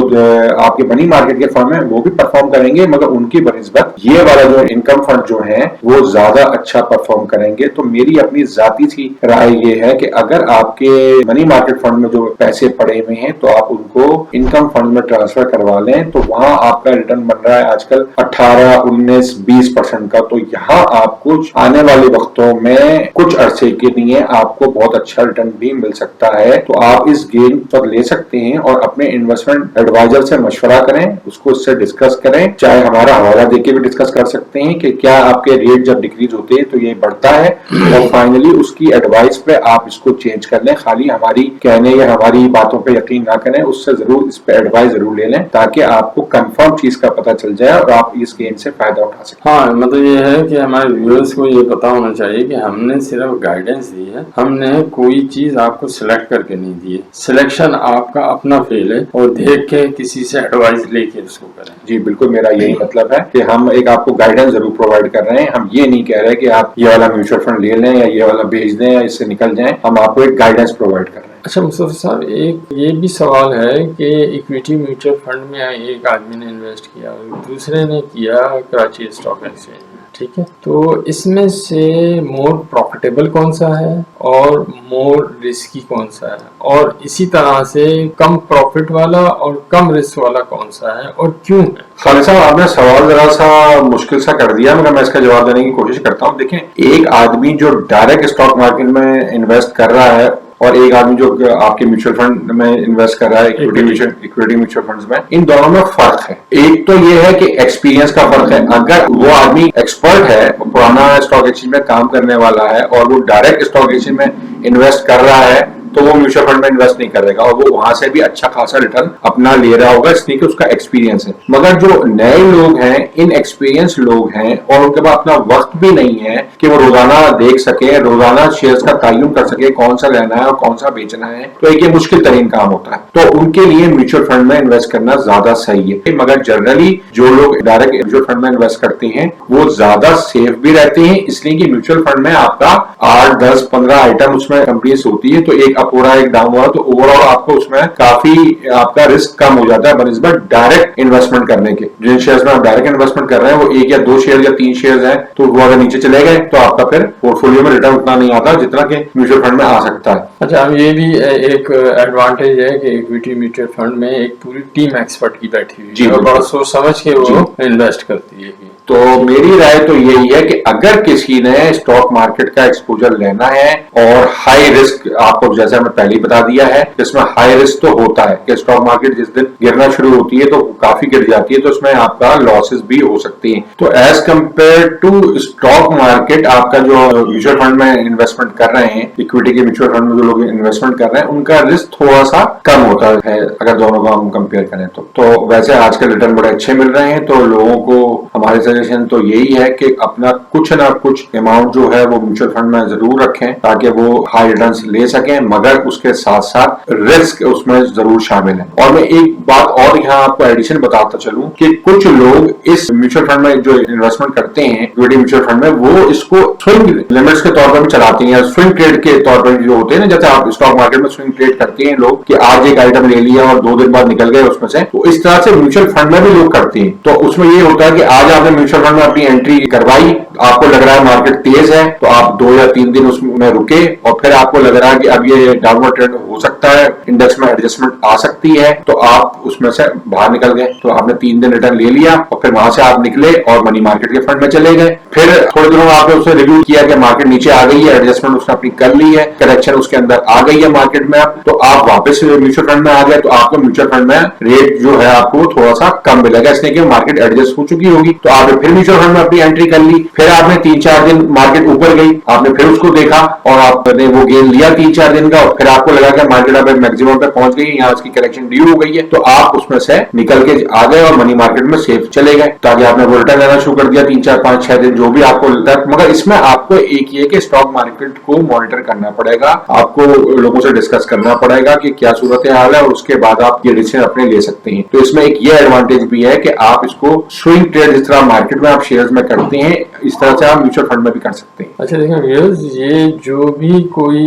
आपके मनी मार्केट के फंड है वो भी परफॉर्म करेंगे, मगर उनकी बनिस्बत ये वाला जो इनकम फंड जो है वो ज्यादा अच्छा परफॉर्म करेंगे। तो मेरी अपनी जाती सी राय ये है कि अगर आपके मनी मार्केट फंड में जो पैसे पड़े हुए हैं तो आप उनको इनकम फंड में ट्रांसफर करवा लें, तो वहां आपका रिटर्न बन रहा है आजकल 18, 19, 20% का। तो यहाँ आपको आने वाले वक्तों में कुछ अरसे के लिए आपको बहुत अच्छा रिटर्न भी मिल सकता है। तो आप इस गेम पर ले सकते हैं और अपने इन्वेस्टमेंट एडवाइजर से मशवरा करें, उसको इससे डिस्कस करें, चाहे हमारा हवाला देके भी डिस्कस कर सकते हैं कि क्या आपके रेट जब डिक्रीज होते हैं तो ये बढ़ता है, और फाइनली उसकी एडवाइस पे आप इसको चेंज कर लें। खाली हमारी कहने या हमारी बातों पे यकीन ना करें, उससे जरूर इस पे एडवाइस जरूर ले लें ताकि आपको कंफर्म चीज का पता चल जाए और आप इस गेम से फायदा उठा सकें। हाँ, मतलब ये है कि हमारे व्यूअर्स को ये पता होना चाहिए कि हमने सिर्फ गाइडेंस दी है, हमने कोई चीज आपको सिलेक्ट करके नहीं दी है। सिलेक्शन आपका अपना फेल है और देख के किसी से एडवाइस लेके उसको करें। जी बिल्कुल, मेरा यही मतलब है कि हम एक आपको गाइडेंस जरूर प्रोवाइड कर रहे हैं। हम ये नहीं कह रहे कि आप ये वाला म्यूचुअल फंड ले लें या ये वाला भेज दें या इससे निकल जाएं, हम आपको एक गाइडेंस प्रोवाइड कर रहे हैं। अच्छा मुस्तफा साहब, एक ये भी सवाल है कि इक्विटी म्यूचुअल फंड में एक आदमी ने इन्वेस्ट किया, दूसरे ने किया कराची स्टॉक एक्सचेंज में, ठीक है, तो इसमें से मोर प्रॉफिटेबल कौन सा है और मोर रिस्की कौन सा है, और इसी तरह से कम प्रॉफिट वाला और कम रिस्क वाला कौन सा है और क्यों है? खालिद साहब, आपने सवाल जरा सा मुश्किल सा कर दिया, मगर मैं इसका जवाब देने की कोशिश करता हूँ। देखें, एक आदमी जो डायरेक्ट स्टॉक मार्केट में इन्वेस्ट कर रहा है और एक आदमी जो आपके म्यूचुअल फंड में इन्वेस्ट कर रहा है इक्विटी म्यूचुअल फंड्स में, इन दोनों में फर्क है। एक तो ये है कि एक्सपीरियंस का फर्क है। अगर वो आदमी एक्सपर्ट है, पुराना स्टॉक एक्सचेंज में काम करने वाला है और वो डायरेक्ट स्टॉक एक्सचेंज में इन्वेस्ट कर रहा है, तो वो म्यूचुअल फंड में इन्वेस्ट नहीं करेगा और वो वहां से भी अच्छा खासा रिटर्न अपना ले रहा होगा, इसलिए कि उसका एक्सपीरियंस है। मगर जो नए लोग हैं, इन एक्सपीरियंस लोग हैं और उनके पास अपना वक्त भी नहीं है कि वो रोजाना देख सके, रोजाना शेयर्स का तायुन कर सके, कौन सा लेना है और कौन सा बेचना है, तो एक ये मुश्किल तरीन काम होता है। तो उनके लिए म्यूचुअल फंड में इन्वेस्ट करना ज्यादा सही है। मगर जनरली जो लोग डायरेक्ट म्यूचुअल फंड में इन्वेस्ट करते हैं वो ज्यादा सेफ भी रहते हैं, इसलिए कि म्यूचुअल फंड में आपका 8, 10, 15 आइटम उसमें कंपनीज होती है, तो एक अप हो रहा है एक डाउन हुआ तो ओवरऑल आपको उसमें काफी आपका रिस्क कम हो जाता है बनिस्बत डायरेक्ट इन्वेस्टमेंट करने के। जिन शेयर्स में आप डायरेक्ट इन्वेस्टमेंट कर रहे हैं वो 1 या 2 शेयर या 3 शेयर हैं, तो वो अगर नीचे चले गए तो आपका फिर पोर्टफोलियो में रिटर्न उतना नहीं आता जितना कि म्यूचुअल फंड में आ सकता है। अच्छा, अब ये भी एक एडवांटेज है कि इक्विटी म्यूचुअल फंड में एक पूरी टीम एक्सपर्ट की बैठी हुई है और बहुत सोच समझ के वो इन्वेस्ट करती है। तो मेरी राय तो यही है कि अगर किसी ने स्टॉक मार्केट का एक्सपोजर लेना है और हाई रिस्क, आपको जैसे हमने पहले ही बता दिया है, इसमें हाई रिस्क तो होता है कि स्टॉक मार्केट जिस दिन गिरना शुरू होती है तो काफी गिर जाती है, तो उसमें आपका लॉसेस भी हो सकती हैं। तो as compare to stock market, आपका जो म्यूचुअल फंड में इन्वेस्टमेंट कर रहे हैं, इक्विटी के म्यूचुअल फंड में जो लोग इन्वेस्टमेंट कर रहे हैं, उनका रिस्क थोड़ा सा कम होता है अगर दोनों को हम कंपेयर करें तो वैसे आजकल रिटर्न बड़े अच्छे मिल रहे हैं। तो लोगों को हमारे सजेशन तो यही है कि अपना कुछ ना कुछ अमाउंट जो है वो म्यूचुअल फंड में जरूर रखें ताकि वो हाई रिटर्न्स ले सकें, मगर उसके साथ साथ रिस्क उसमें जरूर शामिल है। और मैं एक बात और यहाँ आपको एडिशन बताता चलूं कि कुछ लोग इस म्यूचुअल फंड में जो इन्वेस्टमेंट करते हैं इक्विटी म्यूचुअल फंड में, वो इसको स्विंग लिमिट्स के तौर पर भी चलाते हैं या स्विंग ट्रेड के तौर पर जो होते हैं ना, जैसे आप स्टॉक मार्केट में स्विंग ट्रेड करते हैं लोग कि आज एक आइटम ले लिया और 2 दिन बाद निकल गए उसमें से, तो इस तरह से म्यूचुअल फंड में भी लोग करते हैं। तो उसमें ये होता है कि आज आपने म्यूचुअल फंड में अपनी एंट्री करवाई, आपको लग रहा है मार्केट तेज है, तो आप 2 या 3 दिन उसमें रुके और फिर आपको लग रहा है कि अब ये डाउनवर्ड ट्रेंड हो सकता है, इंडेक्स में एडजस्टमेंट आ सकती है, तो आप उसमें से बाहर निकल गए। तो आपने 3 दिन रिटर्न ले लिया और फिर वहां से आप निकले और मनी मार्केट के फंड में चले गए। फिर थोड़े दिनों आपने उससे रिव्यू किया कि मार्केट नीचे आ गई है, एडजस्टमेंट उसने अपनी कर ली है, करेक्शन उसके अंदर आ गई है मार्केट में, अब तो आप वापस म्यूचुअल फंड में आ गए, तो आपको म्यूचुअल फंड में रेट जो है आपको थोड़ा सा कम मिलेगा, इसलिए कि मार्केट एडजस्ट हो चुकी होगी। तो आपने फिर म्यूचुअल फंड में अपनी एंट्री कर ली, फिर फिर आपने 3-4 दिन मार्केट ऊपर गई, आपने फिर उसको देखा और आपने वो गेन लिया 3-4 दिन का, और फिर आपको लगा कि मार्केट अब मैक्सिमम पे पहुंच गई है, यहाँ उसकी करेक्शन ड्यू हो गई है, तो आप उसमें से निकल के आ गए और मनी मार्केट में सेफ चले गए, ताकि आपने वोलेटाइल लेना शुरू कर दिया 3-4-5-6 दिन जो भी आपको लगता है। मगर इसमें आपको एक ये कि स्टॉक मार्केट को मॉनिटर करना पड़ेगा, आपको लोगों से डिस्कस करना पड़ेगा कि क्या सूरत हाल है, और उसके बाद आप ये डिसीजन अपने ले सकते हैं। तो इसमें एक ये एडवांटेज भी है कि आप इसको स्विंग ट्रेड जिस तरह मार्केट में आप शेयर्स में करते हैं, इस तरह से आप म्यूचुअल फंड में भी कर सकते हैं। अच्छा देखिए व्यूअर्स, ये जो भी कोई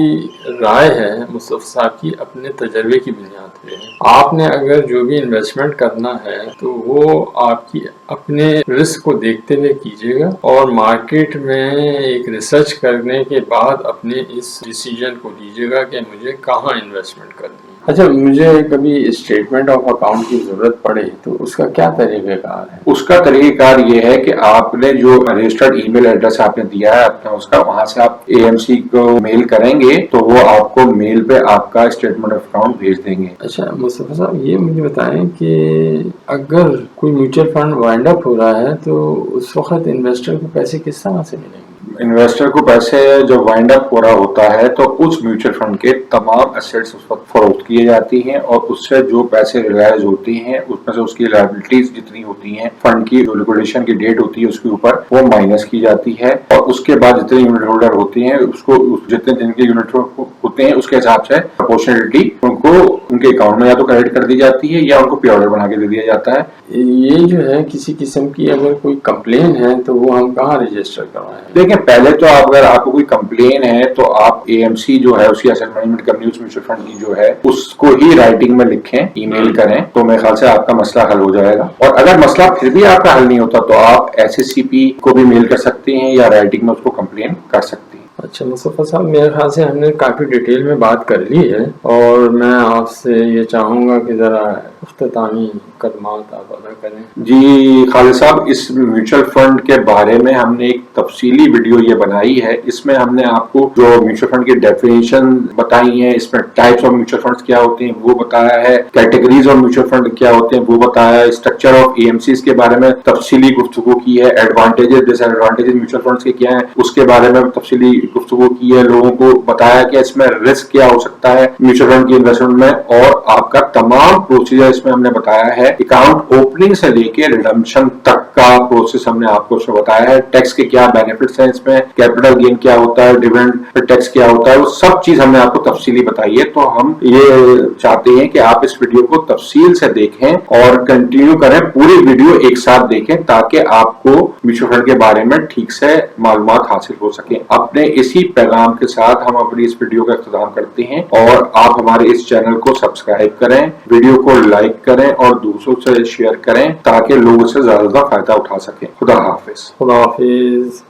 राय है मुस्तफा साहब की अपने तजर्बे की बुनियाद पे है। आपने अगर जो भी इन्वेस्टमेंट करना है तो वो आपकी अपने रिस्क को देखते हुए कीजिएगा, और मार्केट में एक रिसर्च करने के बाद अपने इस डिसीजन को लीजिएगा कि मुझे कहाँ इन्वेस्टमेंट करनी है। अच्छा, मुझे कभी स्टेटमेंट ऑफ अकाउंट की जरूरत पड़े तो उसका क्या तरीक़ेकार है? उसका तरीक़ेकार ये है कि आपने जो रजिस्टर्ड ईमेल एड्रेस आपने दिया है अपना, उसका वहां से आप एएमसी को मेल करेंगे तो वो आपको मेल पे आपका स्टेटमेंट ऑफ अकाउंट भेज देंगे। अच्छा मुस्तफा साहब, ये मुझे बताएं कि अगर कोई म्यूचुअल फंड वाइंड अप हो रहा है तो उस वक्त इन्वेस्टर को पैसे किस तरह से मिलेंगे? इन्वेस्टर को पैसे जब वाइंड अप हो रहा होता है तो उस म्यूचुअल फंड के तमाम एसेट्स उस वक्त फरोख्त किए जाती हैं, और उससे जो पैसे रिलाइज होती हैं उसमें से उसकी लायबिलिटीज जितनी होती हैं, फंड की जो लिक्विडेशन की डेट होती है उसके ऊपर वो माइनस की जाती है, और उसके बाद जितने यूनिट होल्डर होते हैं उसको जितने जिनके यूनिट होते हैं उसके हिसाब से प्रोपोर्शनलिटी उनको उनके अकाउंट में या तो क्रेडिट कर दी जाती है या उनको पे ऑर्डर बना के दे दिया जाता है। ये जो है किसी किस्म की अगर कोई कंप्लेन है तो वो हम कहाँ रजिस्टर करवाएं? देखिए, पहले तो अगर आपको कोई कंप्लेन है तो आप एएमसी जो है उसकी एसेट मैनेजमेंट कंपनी उस म्यूचुअल फंड की जो है उसको ही राइटिंग में लिखें, ईमेल करें, तो मेरे ख्याल से आपका मसला हल हो जाएगा। और अगर मसला फिर भी आपका हल नहीं होता तो आप एसएससीपी को भी मेल कर सकते हैं या राइटिंग में उसको कंप्लेन कर सकते हैं। अच्छा मुस्तफा साहब, मेरे ख्याल से हमने काफ़ी डिटेल में बात कर ली है, और मैं आपसे ये चाहूँगा कि ज़रा इख्तितामी कदमात आप अदा करें। जी खालिद साहब, इस म्यूचुअल फंड के बारे में हमने एक तफसीली वीडियो ये बनाई है। इसमें हमने आपको जो म्यूचुअल फंड की डेफिनेशन बताई है, इसमें टाइप्स ऑफ म्यूचुअल फंड्स क्या होते हैं वो बताया है, कैटेगरीज ऑफ म्यूचुअल फंड क्या होते हैं वो बताया है, स्ट्रक्चर ऑफ एएमसीज के बारे में तफसीली गुफ्तगू की है, एडवांटेजेस डिसएडवांटेजेस म्यूचुअल फंड्स के क्या है उसके बारे में तफसीली गुफ्तगू की है, लोगों को बताया कि इसमें रिस्क क्या हो सकता है म्यूचुअल फंड की इन्वेस्टमेंट में, और आपका तमाम प्रोसीजर इसमें हमने बताया है। अकाउंट ओपनिंग से लेके रिडम्पशन तक का प्रोसेस हमने आपको उसमें बताया है। टैक्स के क्या बेनिफिट्स हैं इसमें, कैपिटल गेन क्या होता है, डिविडेंड टैक्स क्या होता है, वो सब चीज हमने आपको तफसीली बताई है। तो हम ये चाहते हैं कि आप इस वीडियो को तफसील से देखें और कंटिन्यू करें, पूरी वीडियो एक साथ देखें ताकि आपको म्यूचुअल फंड के बारे में ठीक से मालूमात हासिल हो सके। अपने इसी पैगाम के साथ हम अपनी इस वीडियो का इख्तिताम करते हैं, और आप हमारे इस चैनल को सब्सक्राइब करें, वीडियो को लाइक करें और दूसरों से शेयर करें ताकि लोग उससे ज्यादा फायदा उठा सकें। खुदा हाफिज। खुदा हाफिज।